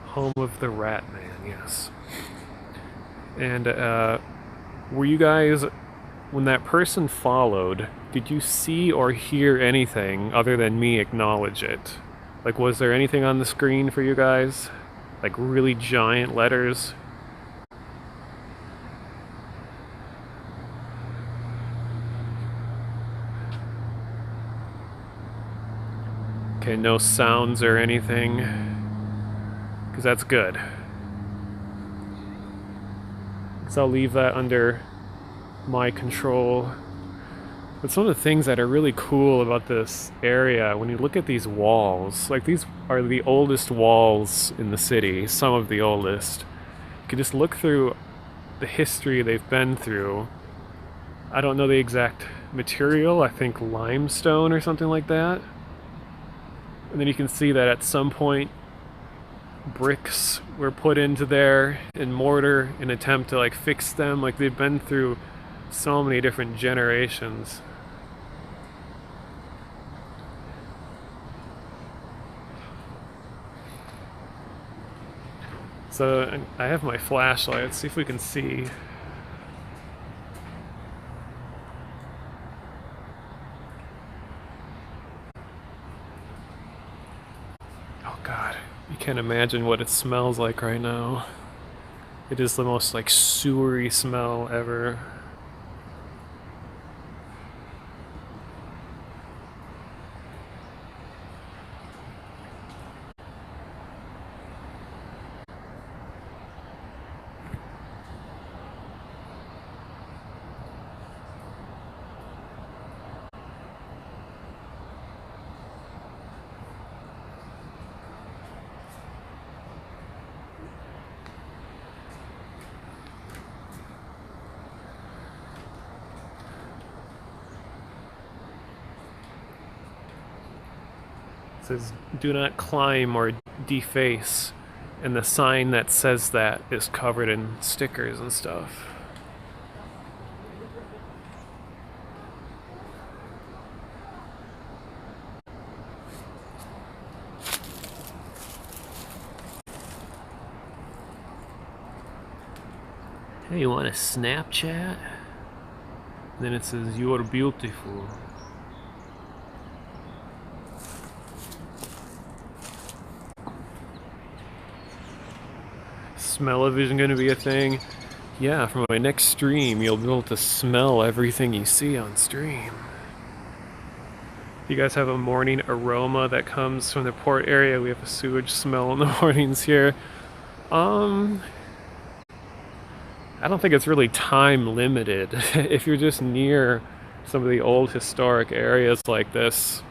Home of the Rat Man, yes. And were you guys, when that person followed, did you see or hear anything other than me acknowledge it? Like, was there anything on the screen for you guys? Like really giant letters? Okay, no sounds or anything. Because that's good. Because I'll leave that under my control. But some of the things that are really cool about this area, when you look at these walls, like these are the oldest walls in the city, some of the oldest. You can just look through the history they've been through. I don't know the exact material, I think limestone or something like that. And then you can see that at some point bricks were put into there and mortar in an attempt to like fix them. Like they've been through so many different generations. So I have my flashlight. Let's see if we can see. Oh God, you can't imagine what it smells like right now. It is the most like sewery smell ever. It says do not climb or deface, and the sign that says that is covered in stickers and stuff. Hey, you want a Snapchat? Then it says you're beautiful. Smell-o-vision gonna be a thing? Yeah, for my next stream, you'll be able to smell everything you see on stream. You guys have a morning aroma that comes from the port area. We have a sewage smell in the mornings here. I don't think it's really time limited. If you're just near some of the old historic areas like this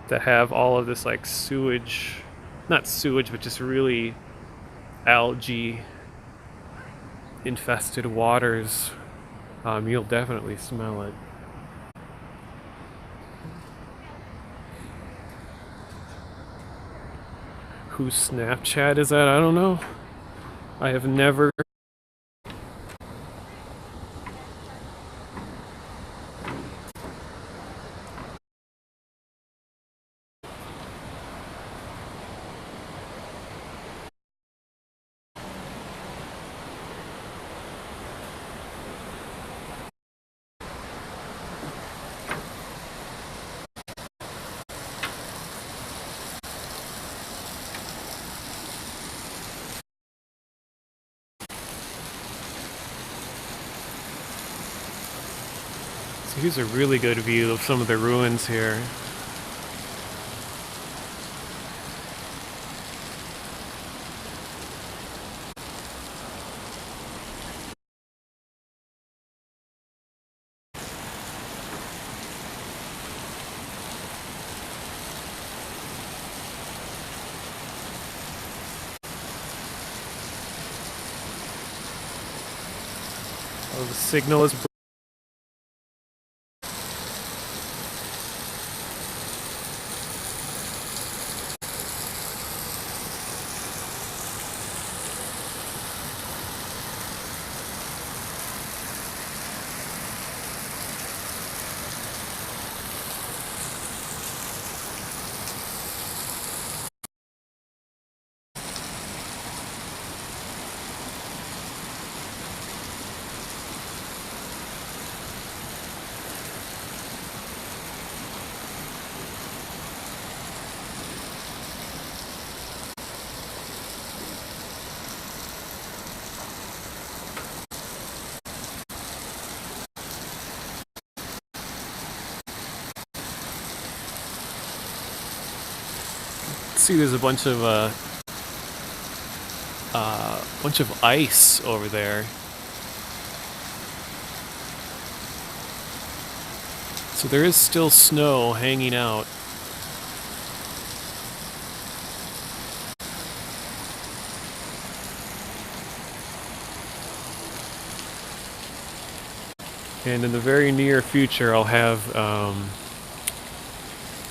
that have all of this like sewage, not sewage, but just really algae infested waters, you'll definitely smell it. Whose Snapchat is that? I don't know. I have never. So here's a really good view of some of the ruins here. Oh, the signal is. See, there's a bunch of ice over there. So there is still snow hanging out. And in the very near future, I'll have, I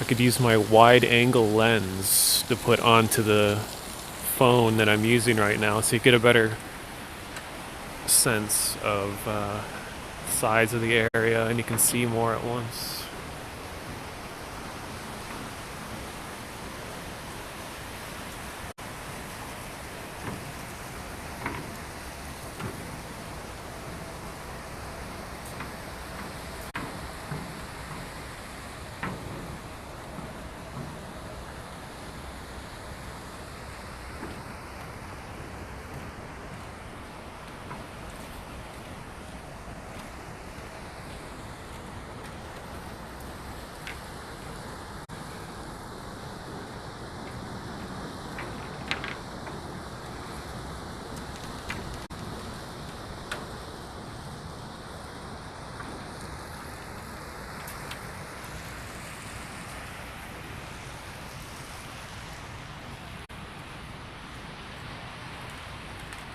could use my wide angle lens to put onto the phone that I'm using right now so you get a better sense of size of the area and you can see more at once.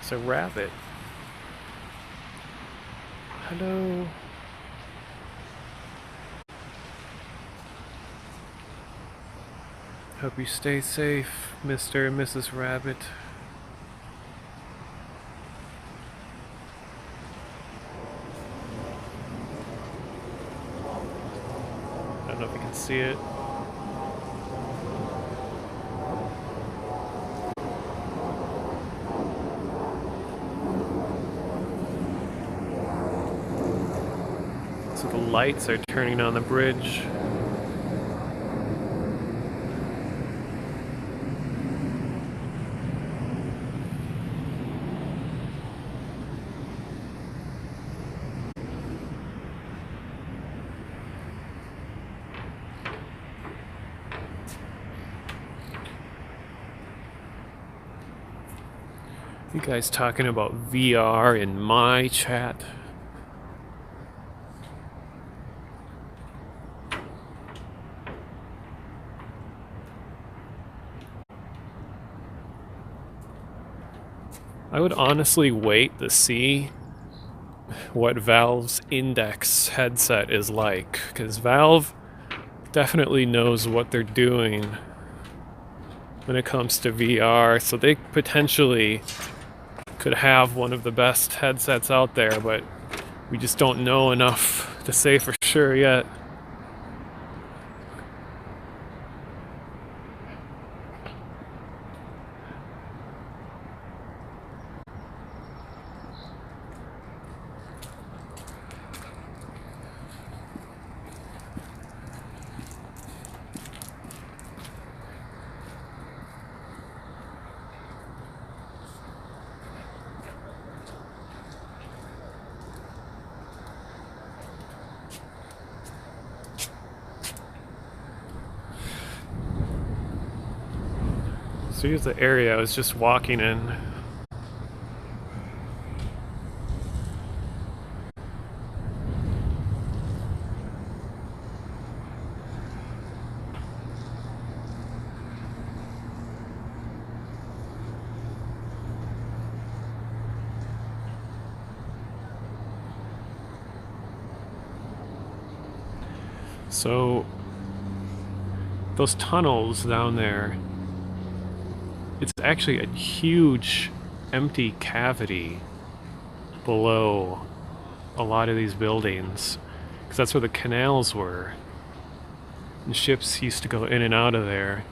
It's a rabbit. Hello. Hope you stay safe, Mr. and Mrs. Rabbit. I don't know if you can see it. So the lights are turning on the bridge. You guys talking about VR in my chat? I would honestly wait to see what Valve's Index headset is like, because Valve definitely knows what they're doing when it comes to VR, so they potentially could have one of the best headsets out there, but we just don't know enough to say for sure yet. So here's the area I was just walking in. So those tunnels down there, it's actually a huge empty cavity below a lot of these buildings, because that's where the canals were. And ships used to go in and out of there.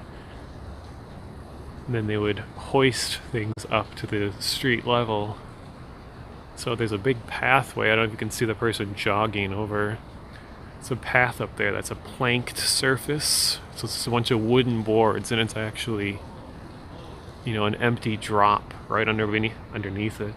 And then they would hoist things up to the street level. So there's a big pathway. I don't know if you can see the person jogging over. It's a path up there that's a planked surface. So it's a bunch of wooden boards, and it's actually, you know, an empty drop right underneath it.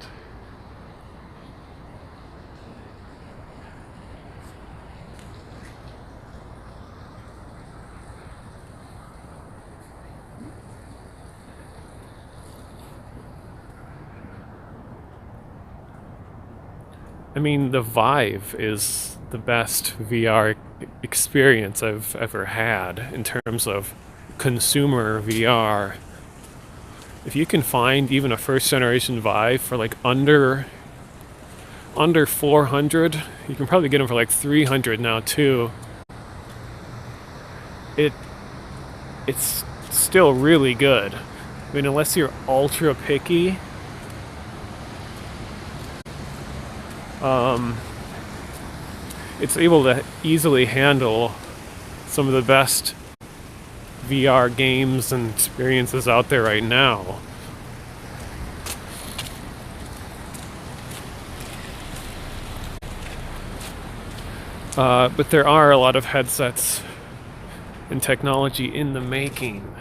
I mean, the Vive is the best VR experience I've ever had in terms of consumer VR. If you can find even a first generation Vive for like under 400, you can probably get them for like 300 now too. It's still really good. I mean, unless you're ultra picky, it's able to easily handle some of the best VR games and experiences out there right now. But there are a lot of headsets and technology in the making.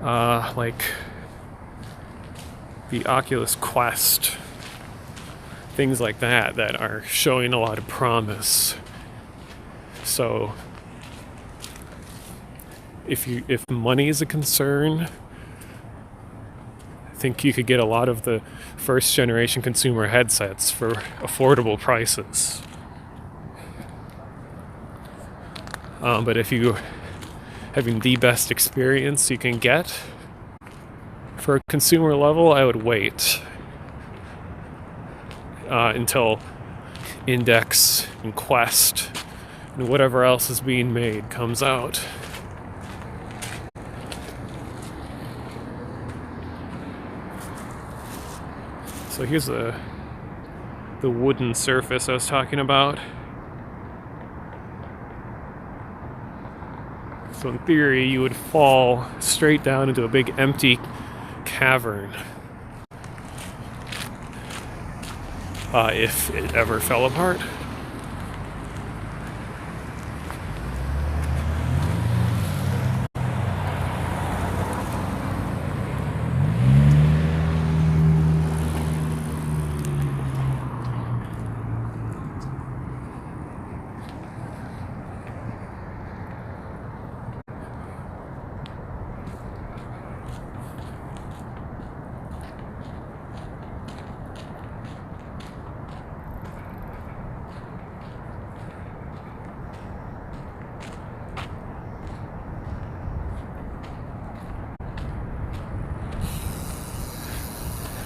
Like the Oculus Quest, things like that are showing a lot of promise. So if money is a concern, I think you could get a lot of the first generation consumer headsets for affordable prices. But if you having the best experience you can get for a consumer level, I would wait until Index and Quest and whatever else is being made comes out. So here's the wooden surface I was talking about. So in theory, you would fall straight down into a big empty cavern if it ever fell apart.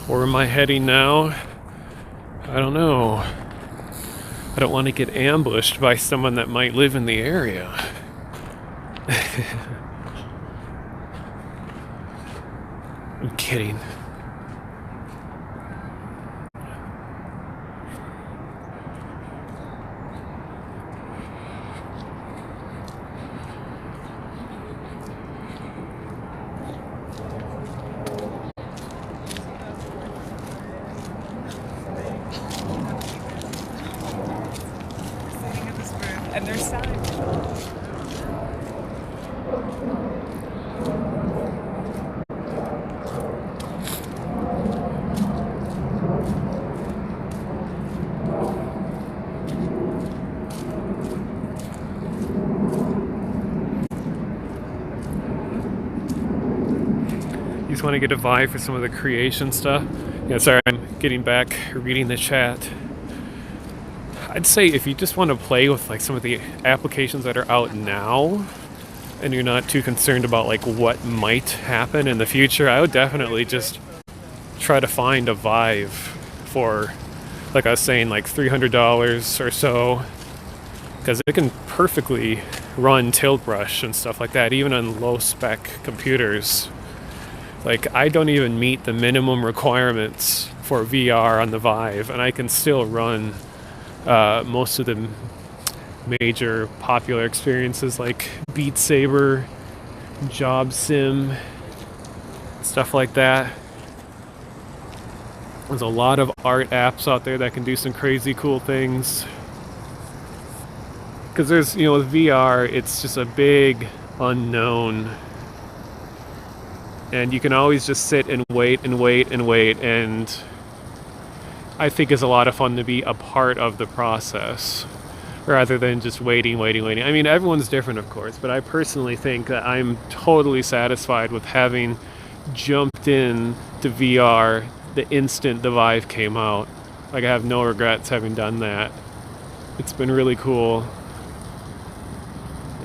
Where am I heading now? I don't know. I don't want to get ambushed by someone that might live in the area. I'm kidding. And there's signs. You just want to get a vibe for some of the creation stuff. Yeah, sorry, I'm getting back, reading the chat. I'd say if you just want to play with like some of the applications that are out now and you're not too concerned about like what might happen in the future, I would definitely just try to find a Vive for, like I was saying, like $300 or so, because it can perfectly run Tilt Brush and stuff like that, even on low spec computers. Like, I don't even meet the minimum requirements for VR on the Vive, and I can still run most of the major popular experiences like Beat Saber, Job Sim, stuff like that. There's a lot of art apps out there that can do some crazy cool things. Because there's, with VR, it's just a big unknown. And you can always just sit and wait and wait and wait, and I think it's a lot of fun to be a part of the process rather than just waiting. I mean, everyone's different, of course, but I personally think that I'm totally satisfied with having jumped in to VR the instant the Vive came out. Like, I have no regrets having done that. It's been really cool.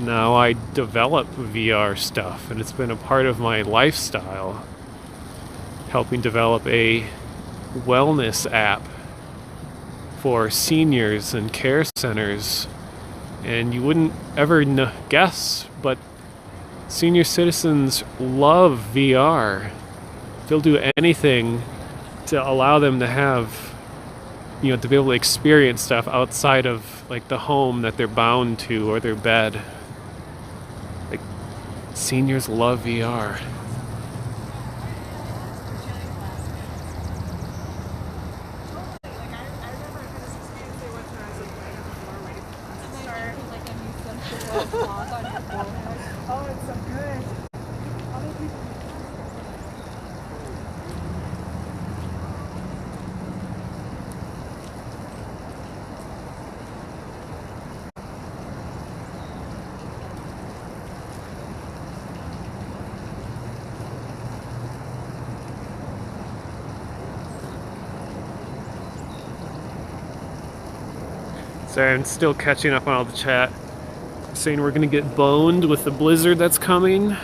Now I develop VR stuff, and it's been a part of my lifestyle, helping develop a wellness app for seniors and care centers. And you wouldn't ever guess, but senior citizens love VR. They'll do anything to allow them to have, to be able to experience stuff outside of like the home that they're bound to or their bed. Like, seniors love VR. Sorry, I'm still catching up on all the chat. Saying we're gonna get boned with the blizzard that's coming.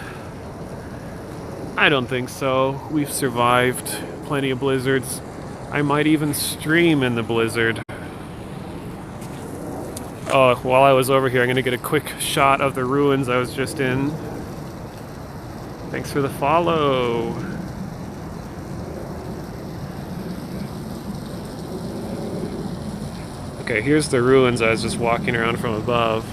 I don't think so. We've survived plenty of blizzards. I might even stream in the blizzard. Oh, while I was over here, I'm gonna get a quick shot of the ruins I was just in. Thanks for the follow. Okay, here's the ruins I was just walking around from above.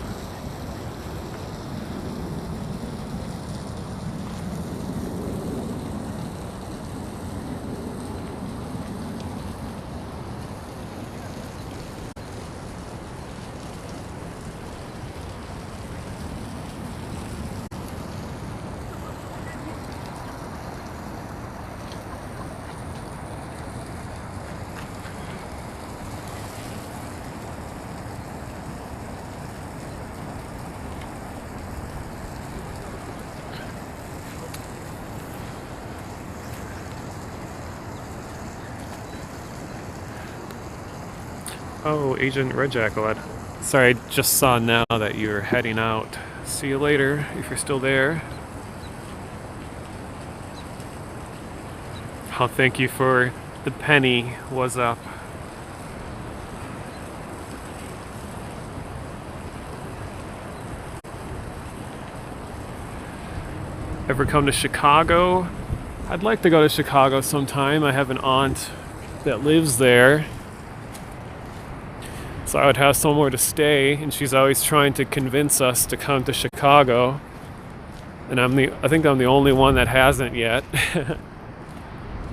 Oh, Agent Red Jackal. Sorry, I just saw now that you're heading out. See you later, if you're still there. Oh, thank you for the penny. Was up. Ever come to Chicago? I'd like to go to Chicago sometime. I have an aunt that lives there. So I would have somewhere to stay, and she's always trying to convince us to come to Chicago. And I think I'm the only one that hasn't yet.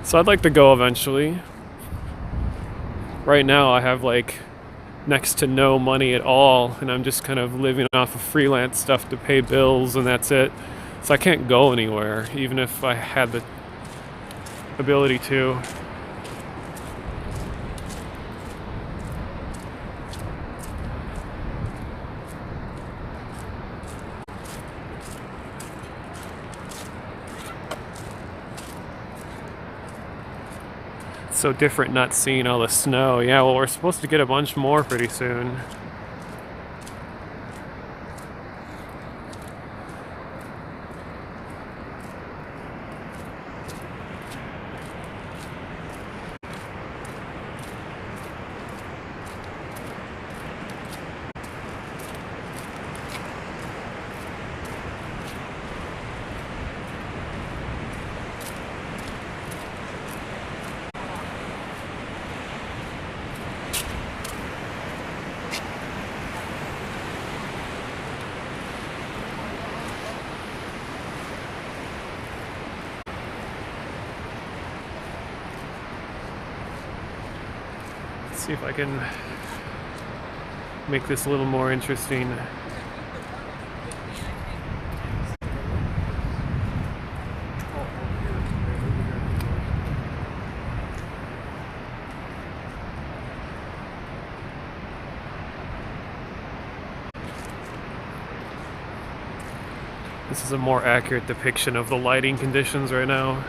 So I'd like to go eventually. Right now I have like next to no money at all, and I'm just kind of living off of freelance stuff to pay bills, and that's it. So I can't go anywhere, even if I had the ability to. So different not seeing all the snow. Yeah, well, we're supposed to get a bunch more pretty soon. See if I can make this a little more interesting. This is a more accurate depiction of the lighting conditions right now.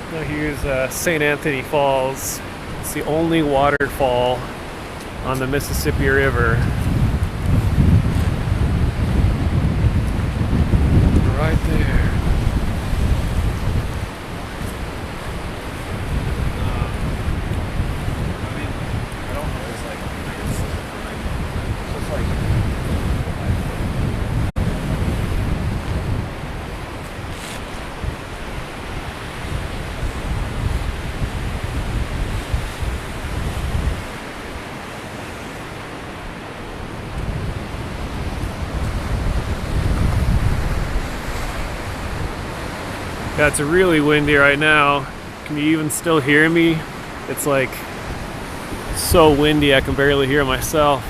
Now here's St. Anthony Falls. It's the only waterfall on the Mississippi River. Right there. Yeah, it's really windy right now. Can you even still hear me? It's like so windy I can barely hear myself.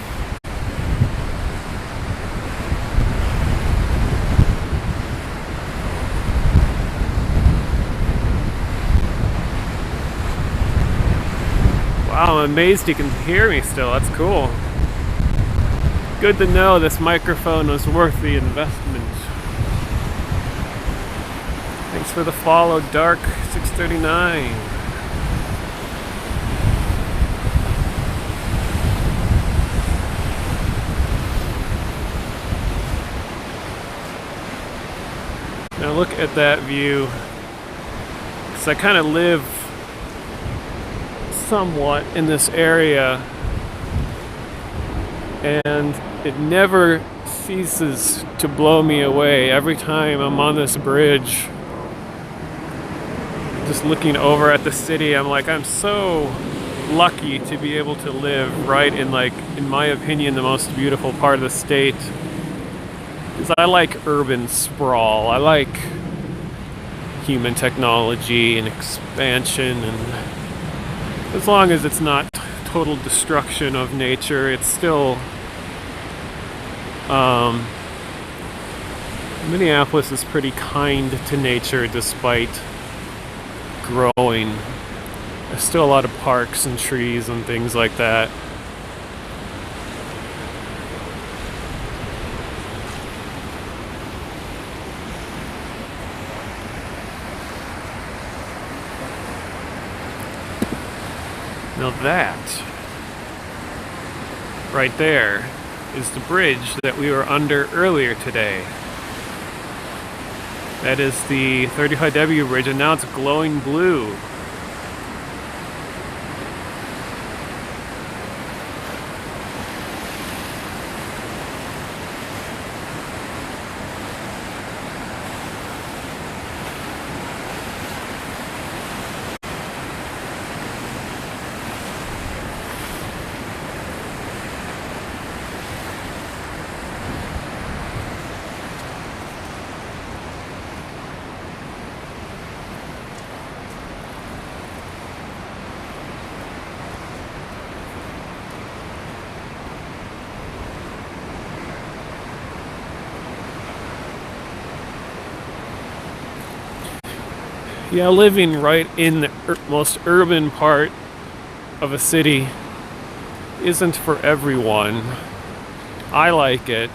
Wow, I'm amazed you can hear me still. That's cool. Good to know this microphone was worth the investment. Thanks for the follow, Dark 639. Now look at that view. Because I kind of live somewhat in this area, and it never ceases to blow me away. Every time I'm on this bridge, just looking over at the city, I'm like, I'm so lucky to be able to live right in, like, in my opinion, the most beautiful part of the state. Because I like urban sprawl. I like human technology and expansion, and as long as it's not total destruction of nature, it's still Minneapolis is pretty kind to nature despite growing. There's still a lot of parks and trees and things like that. Now that right there is the bridge that we were under earlier today. That is the 35W bridge, and now it's glowing blue. Yeah, living right in the most urban part of a city isn't for everyone. I like it.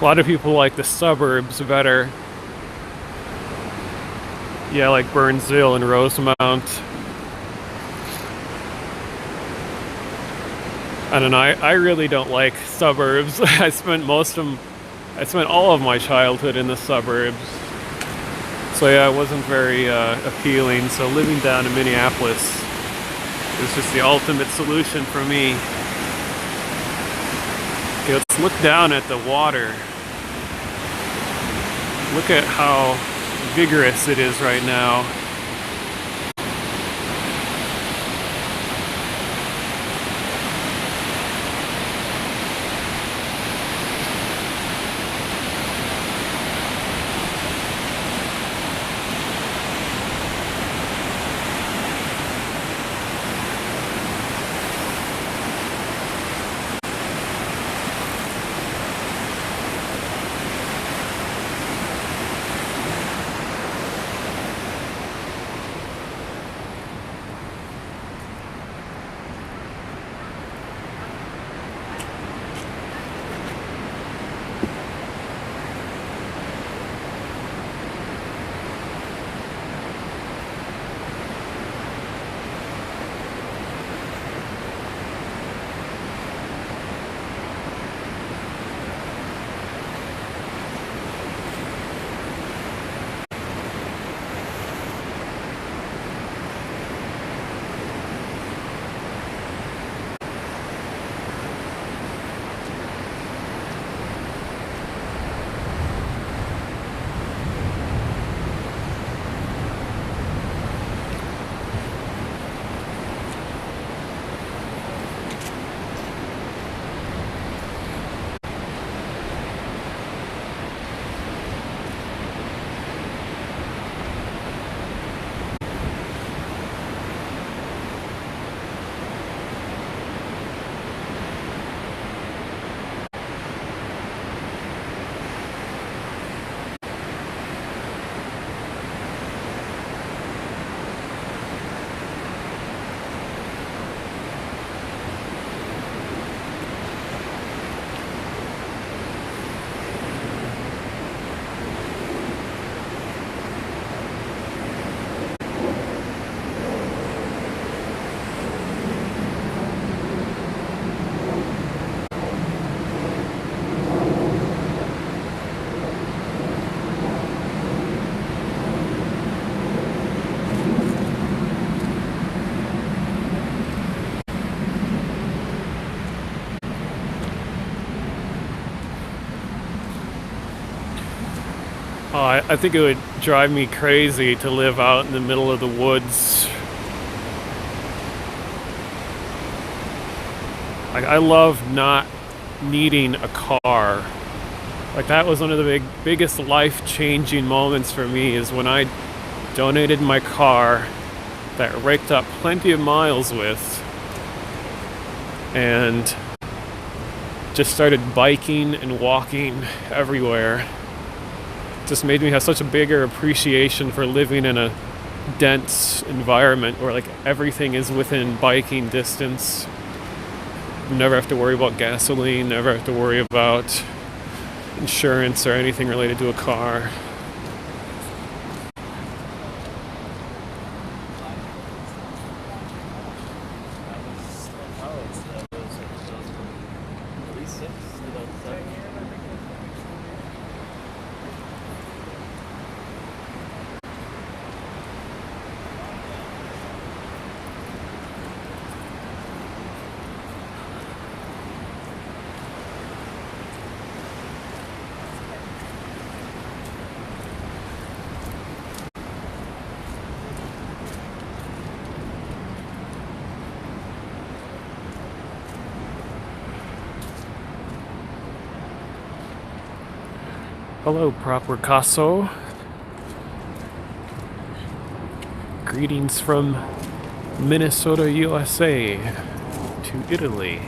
A lot of people like the suburbs better. Yeah, like Burnsville and Rosemount. I don't know, I really don't like suburbs. I spent all of my childhood in the suburbs. So yeah, it wasn't very appealing. So living down in Minneapolis is just the ultimate solution for me. Okay, let's look down at the water. Look at how vigorous it is right now. I think it would drive me crazy to live out in the middle of the woods. Like, I love not needing a car. Like, that was one of the biggest life-changing moments for me, is when I donated my car that I raked up plenty of miles with and just started biking and walking everywhere. Just made me have such a bigger appreciation for living in a dense environment where like everything is within biking distance. Never have to worry about gasoline, never have to worry about insurance or anything related to a car. Hello, proper Casso. Greetings from Minnesota, USA to Italy.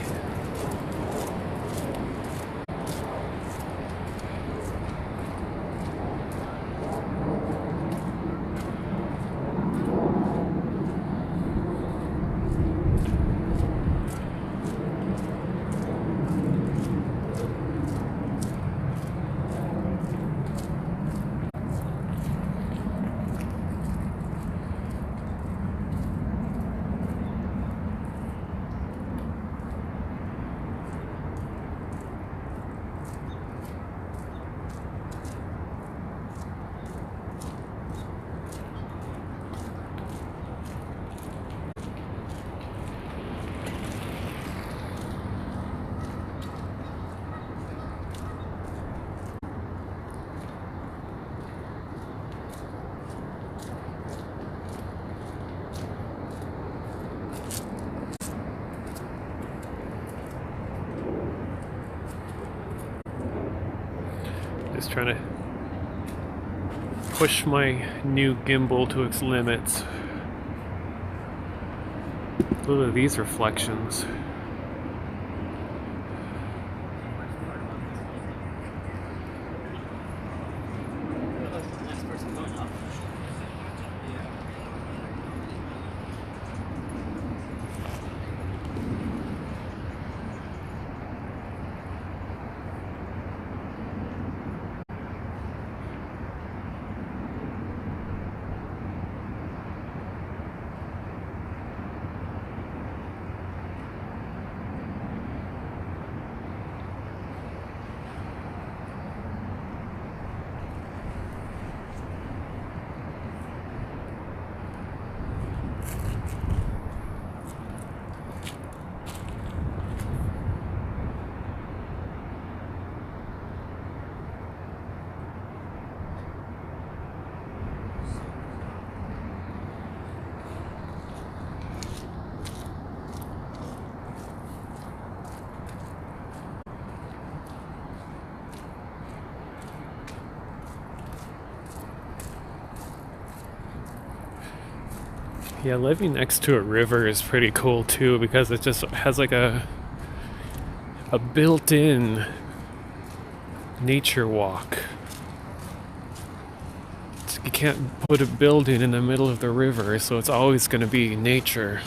Just trying to push my new gimbal to its limits. Look at these reflections. Yeah, living next to a river is pretty cool too, because it just has like a built-in nature walk. You can't put a building in the middle of the river, so it's always going to be nature.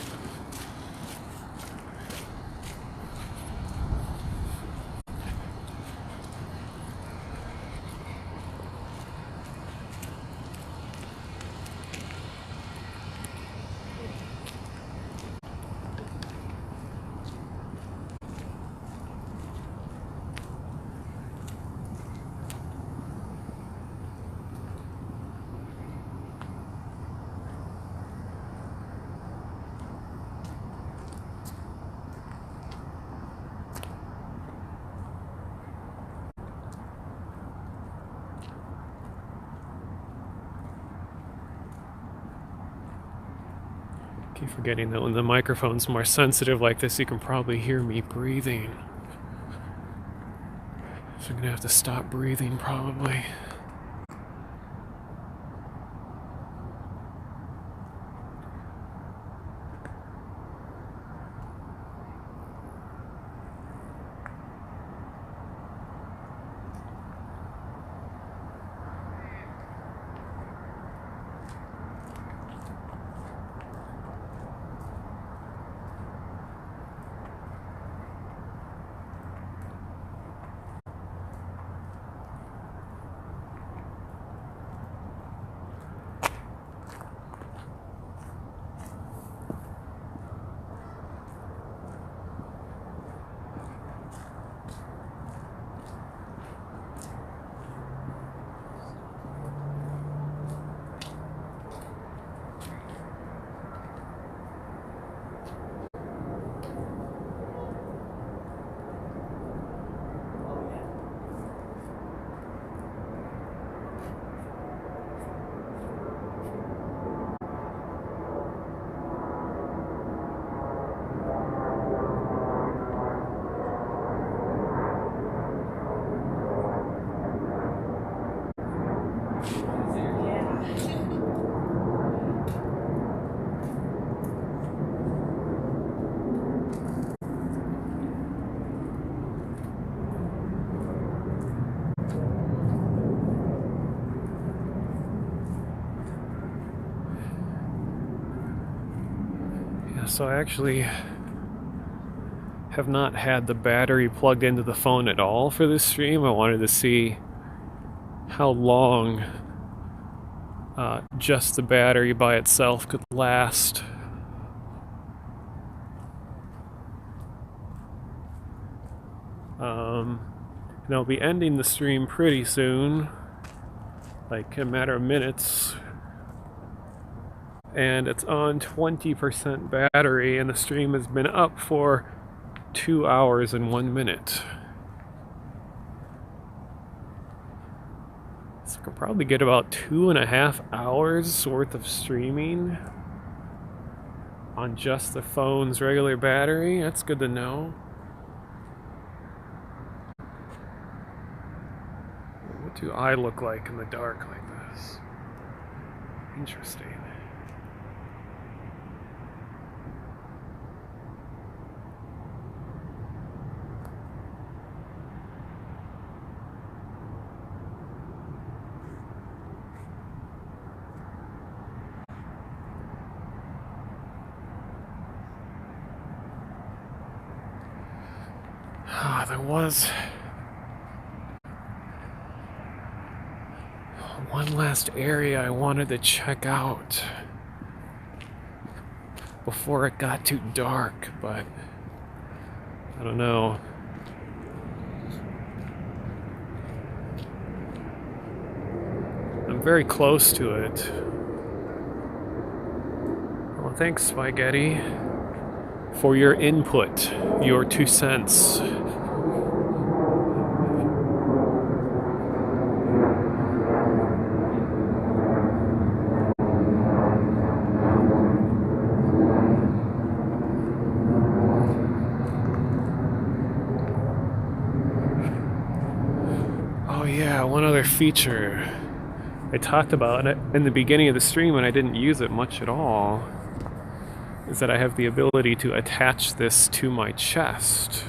keep forgetting that when the microphone's more sensitive like this, you can probably hear me breathing. So I'm gonna have to stop breathing probably. So I actually have not had the battery plugged into the phone at all for this stream. I wanted to see how long just the battery by itself could last. And I'll be ending the stream pretty soon, like a matter of minutes. And it's on 20% battery, and the stream has been up for 2 hours and 1 minute. So I could probably get about 2.5 hours worth of streaming on just the phone's regular battery. That's good to know. What do I look like in the dark like this? Interesting. There was one last area I wanted to check out before it got too dark, but I don't know. I'm very close to it. Well, thanks, Spaghetti, for your input, your 2 cents. One other feature I talked about in the beginning of the stream, and I didn't use it much at all, is that I have the ability to attach this to my chest.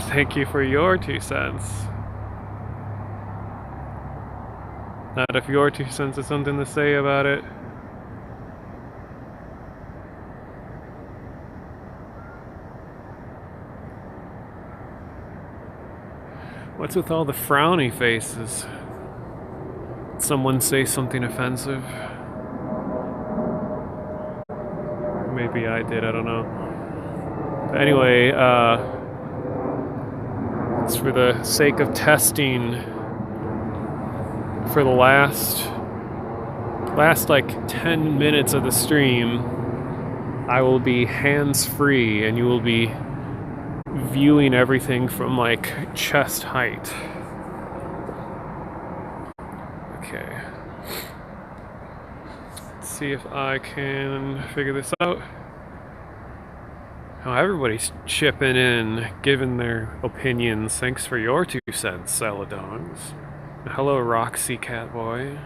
Thank you for your 2 cents. Not if your 2 cents has something to say about it. What's with all the frowny faces? Did someone say something offensive? Maybe I did, I don't know. But anyway, it's for the sake of testing. For the last like 10 minutes of the stream, I will be hands-free, and you will be viewing everything from like chest height. Okay. Let's see if I can figure this out. Oh, everybody's chipping in, giving their opinions. Thanks for your 2 cents, Saladongs. Hello, Roxy Catboy.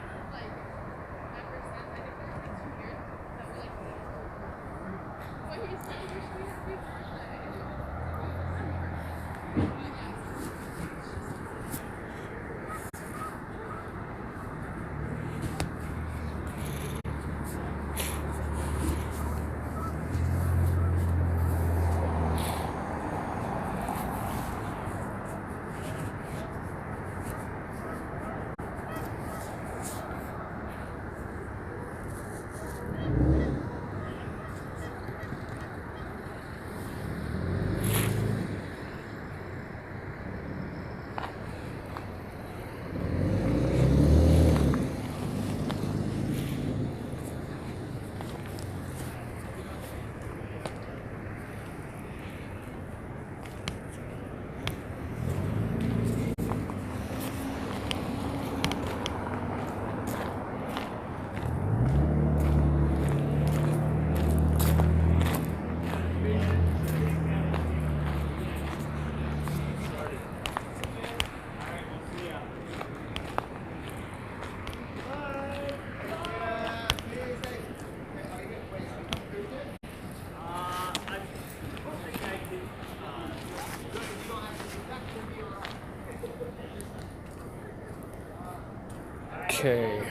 Okay.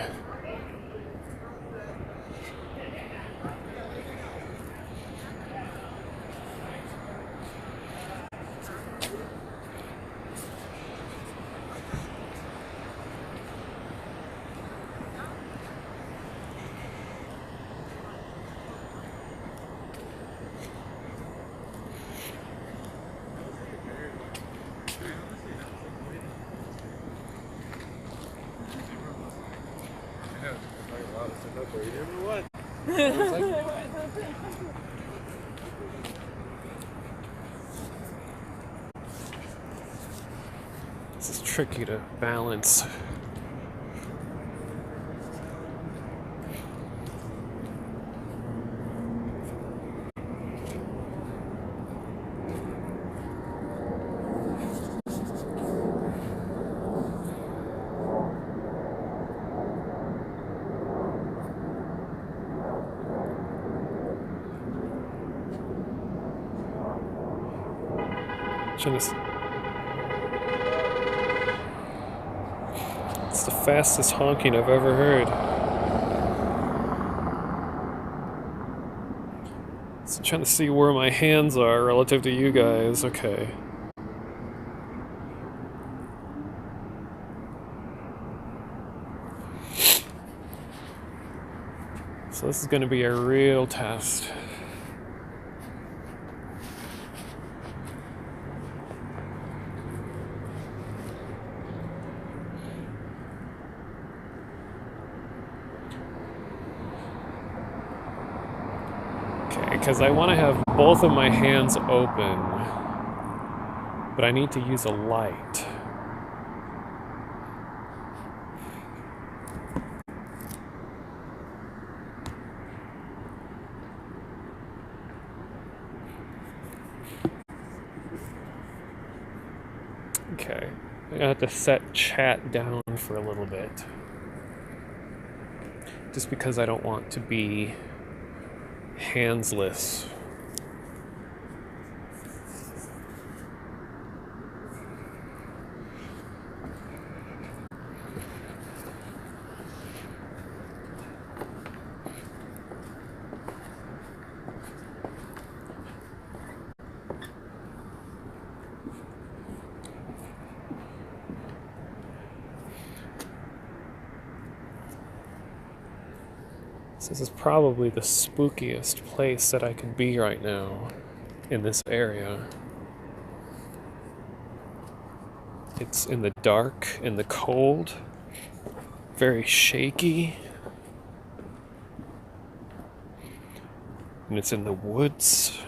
This is tricky to balance. It's the fastest honking I've ever heard. So I'm trying to see where my hands are relative to you guys. Okay. So this is going to be a real test. Because I want to have both of my hands open, but I need to use a light. Okay, I'm gonna have to set chat down for a little bit, just because I don't want to be handsless. This is probably the spookiest place that I could be right now in this area. It's in the dark, in the cold, very shaky, and it's in the woods.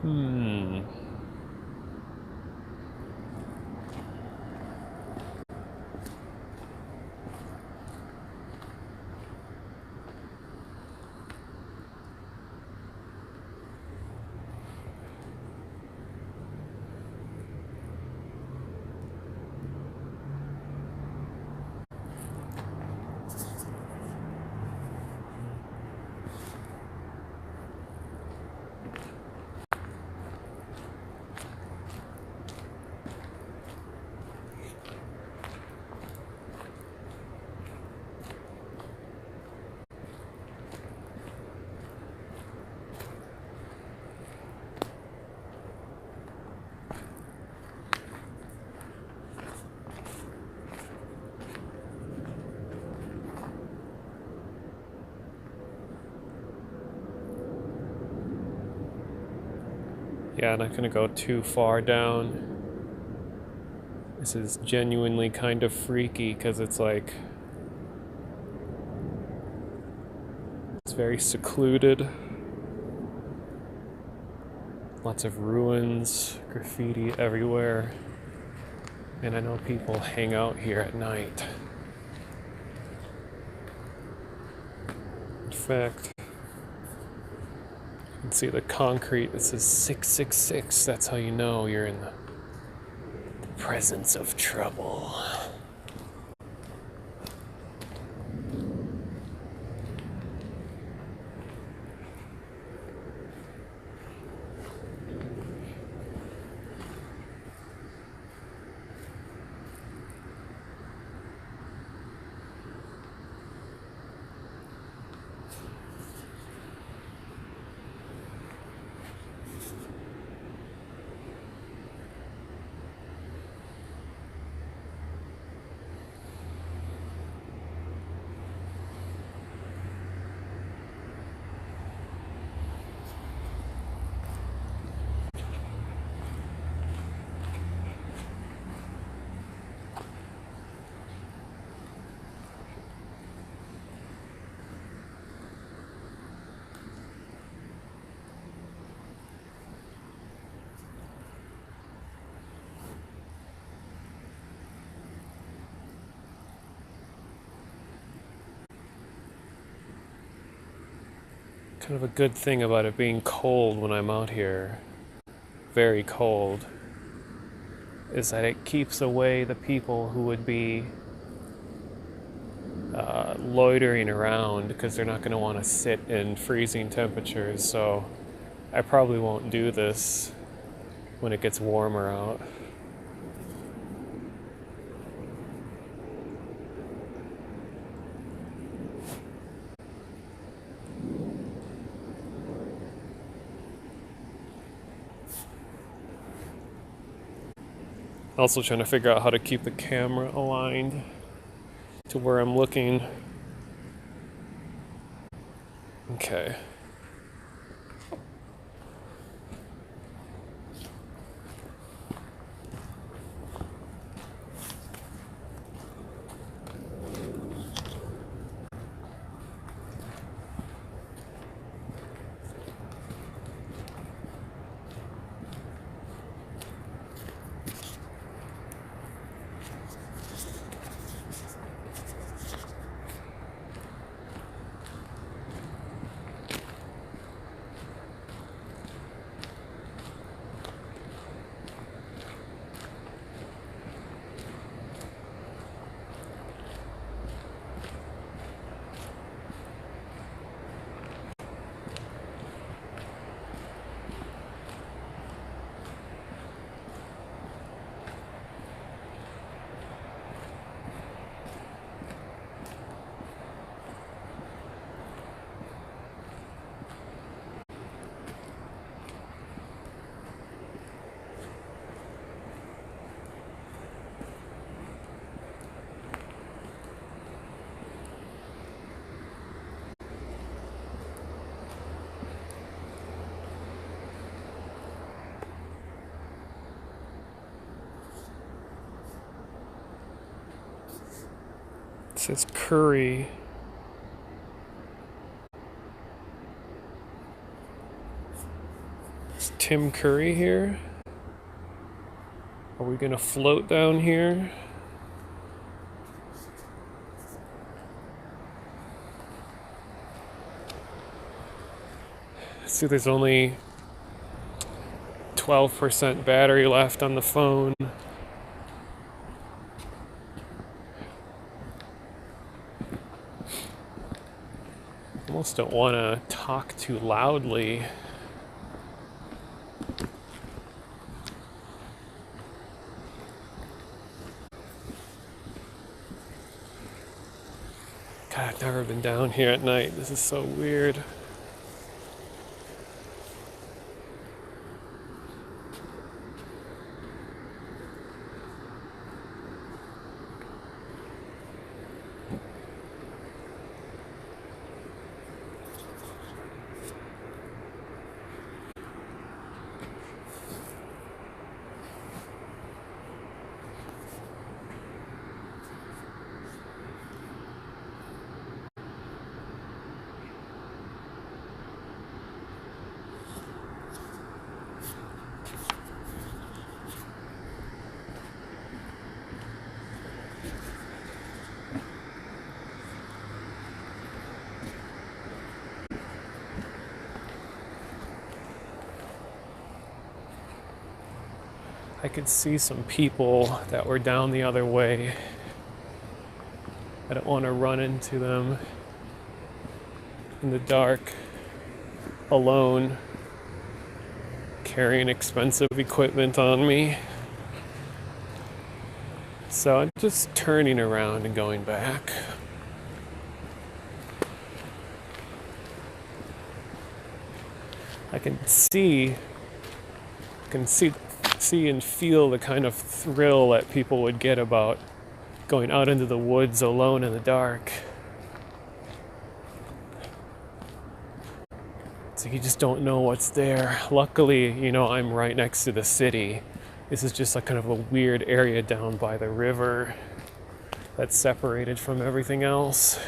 Hmm. Yeah, not gonna go too far down. This is genuinely kind of freaky because it's like, it's very secluded. Lots of ruins, graffiti everywhere. And I know people hang out here at night. In fact, you can see the concrete that says 666. That's how you know you're in the presence of trouble. Kind of a good thing about it being cold when I'm out here, very cold, is that it keeps away the people who would be loitering around because they're not going to want to sit in freezing temperatures. So I probably won't do this when it gets warmer out. Also trying to figure out how to keep the camera aligned to where I'm looking. Okay. It says curry. It's Tim Curry here? Are we gonna float down here? See, there's only 12% battery left on the phone. Almost don't want to talk too loudly. God, I've never been down here at night. This is so weird. I could see some people that were down the other way. I don't want to run into them in the dark, alone, carrying expensive equipment on me. So I'm just turning around and going back. I can see and feel the kind of thrill that people would get about going out into the woods alone in the dark. So you just don't know what's there. Luckily, I'm right next to the city. This is just kind of a weird area down by the river that's separated from everything else.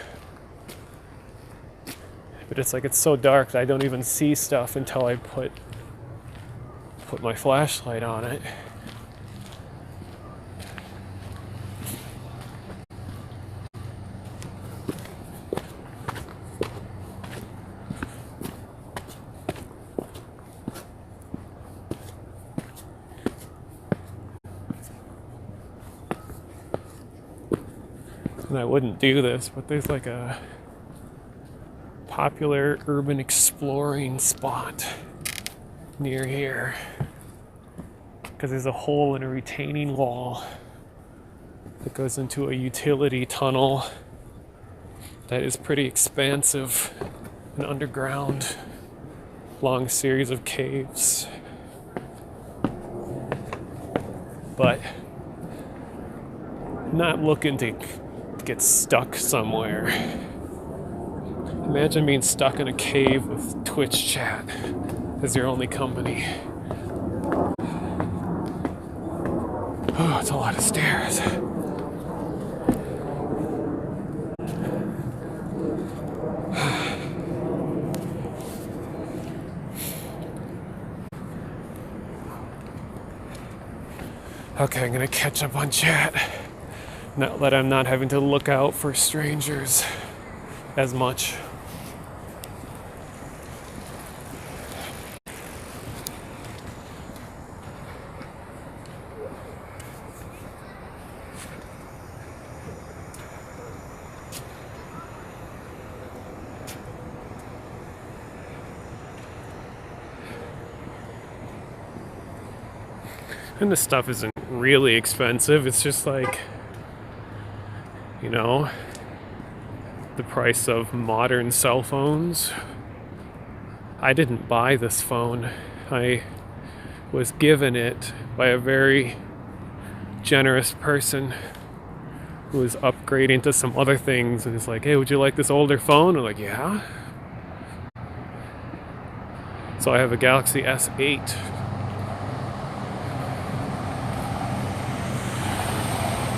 But it's so dark that I don't even see stuff until I put my flashlight on it. And I wouldn't do this, but there's like a popular urban exploring spot near here, because there's a hole in a retaining wall that goes into a utility tunnel that is pretty expansive and underground, long series of caves. But not looking to get stuck somewhere. Imagine being stuck in a cave with Twitch chat as your only company. Oh, it's a lot of stairs. Okay, I'm gonna catch up on chat. Now that I'm not having to look out for strangers as much. And this stuff isn't really expensive. It's just like, the price of modern cell phones. I didn't buy this phone. I was given it by a very generous person who was upgrading to some other things, and it's like, hey, would you like this older phone? I'm like, yeah. So I have a Galaxy S8.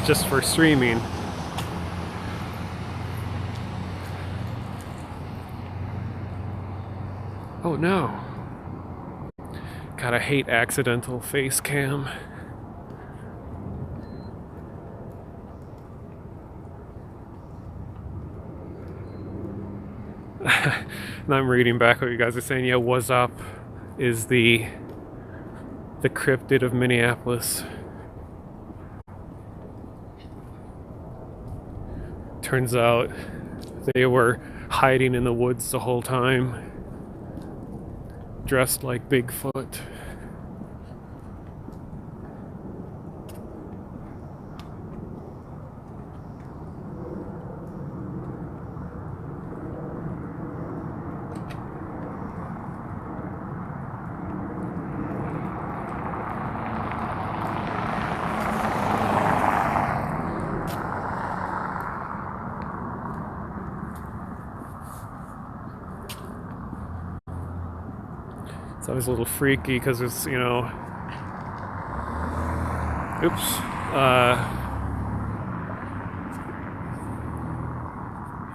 Just for streaming. Oh no. God, I hate accidental face cam. And I'm reading back what you guys are saying. Yeah, "What's up" is the cryptid of Minneapolis. Turns out they were hiding in the woods the whole time, dressed like Bigfoot. It's always a little freaky because it's, oops,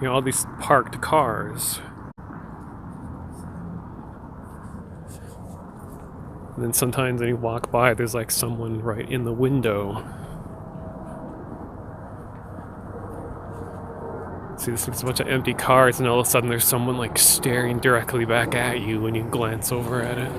all these parked cars. And then sometimes when you walk by, there's like someone right in the window. See, there's a bunch of empty cars, and all of a sudden there's someone like staring directly back at you when you glance over at it.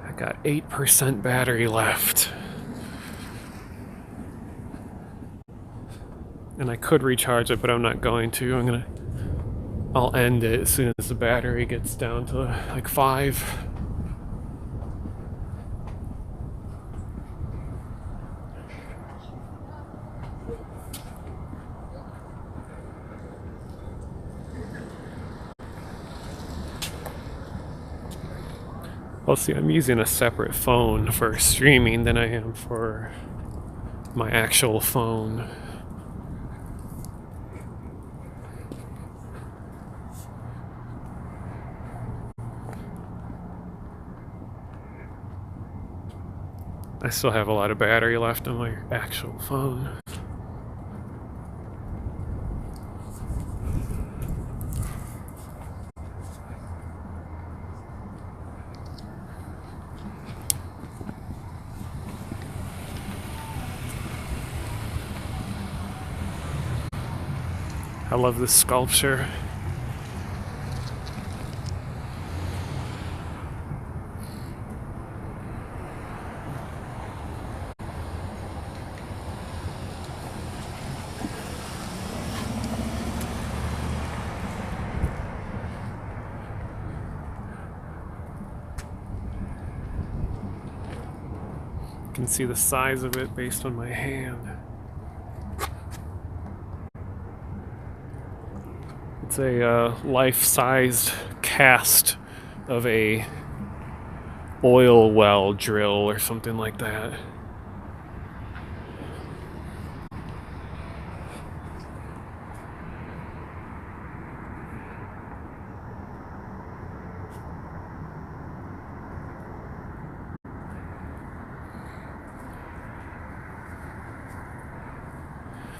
I got 8% battery left. And I could recharge it, but I'm not going to. I'll end it as soon as the battery gets down to like 5. Well, see, I'm using a separate phone for streaming than I am for my actual phone. I still have a lot of battery left on my actual phone. I love this sculpture. You can see the size of it based on my hand. It's a life-sized cast of a oil well drill or something like that.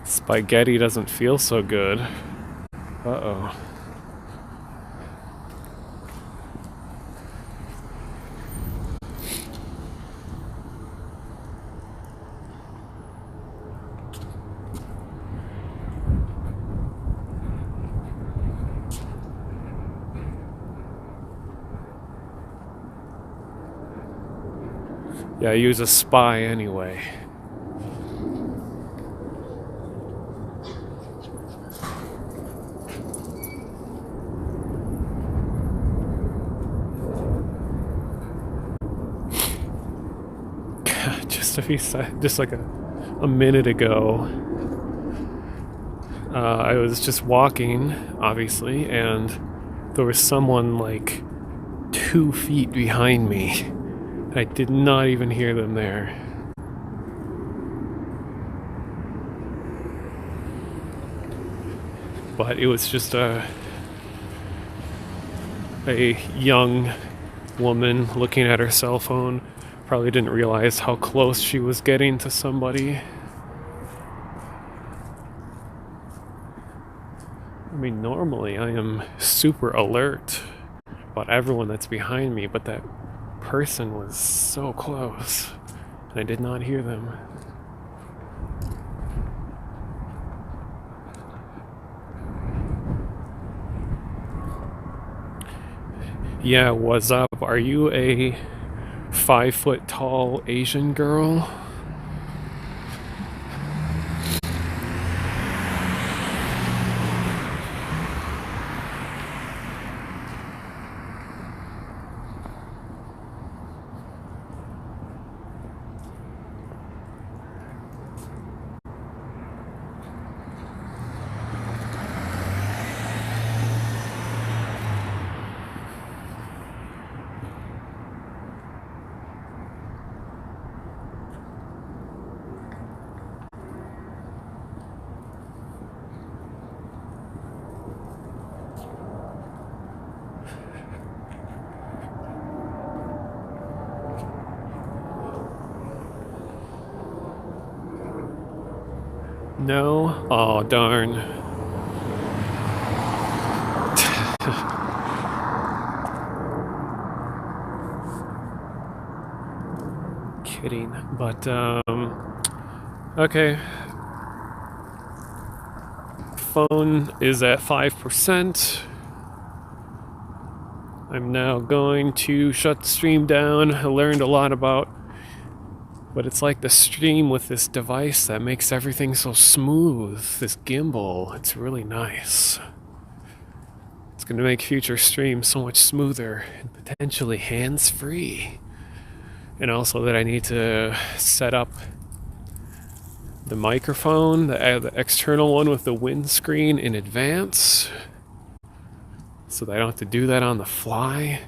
Spaghetti doesn't feel so good. Uh-oh. Yeah, I use a spy anyway. Just like a minute ago, I was just walking, obviously, and there was someone like 2 feet behind me. I did not even hear them there. But it was just a young woman looking at her cell phone. Probably didn't realize how close she was getting to somebody. I mean, normally I am super alert about everyone that's behind me, but that person was so close, and I did not hear them. Yeah, what's up? Are you a 5 foot tall Asian girl? No? Oh, darn. Kidding. But, okay. Phone is at 5%. I'm now going to shut the stream down. I learned a lot about what it's like to stream with this device that makes everything so smooth. This gimbal, it's really nice. It's going to make future streams so much smoother and potentially hands-free. And also that I need to set up the microphone, the external one with the windscreen in advance, so that I don't have to do that on the fly.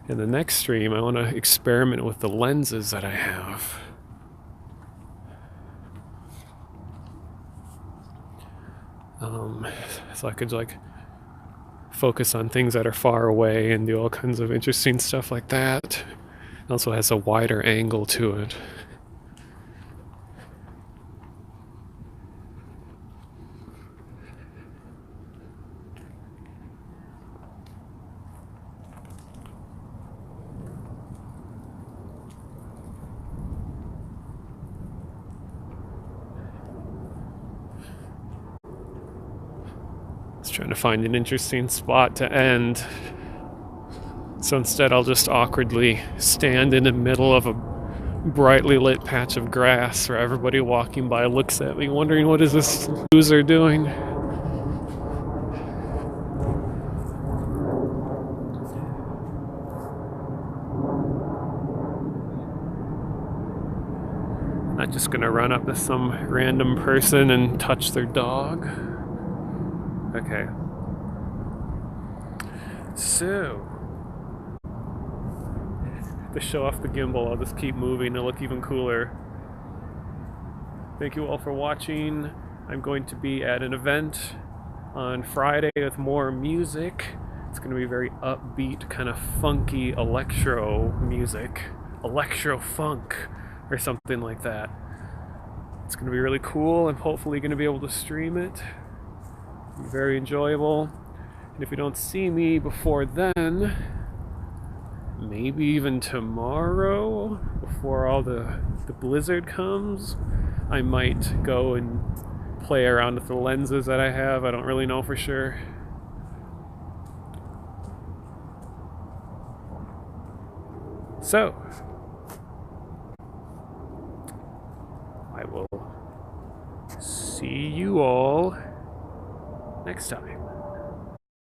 In the next stream, I want to experiment with the lenses that I have. So I could like focus on things that are far away and do all kinds of interesting stuff like that. It also has a wider angle to it. Trying to find an interesting spot to end. So instead I'll just awkwardly stand in the middle of a brightly lit patch of grass where everybody walking by looks at me wondering, what is this loser doing? Not just gonna run up to some random person and touch their dog. Okay. So, to show off the gimbal, I'll just keep moving to look even cooler. Thank you all for watching. I'm going to be at an event on Friday with more music. It's going to be very upbeat, kind of funky electro music. Electro funk, or something like that. It's going to be really cool. I'm hopefully going to be able to stream it. Very enjoyable. And if you don't see me before then, maybe even tomorrow, before all the blizzard comes, I might go and play around with the lenses that I have. I don't really know for sure. So, I will see you all next time.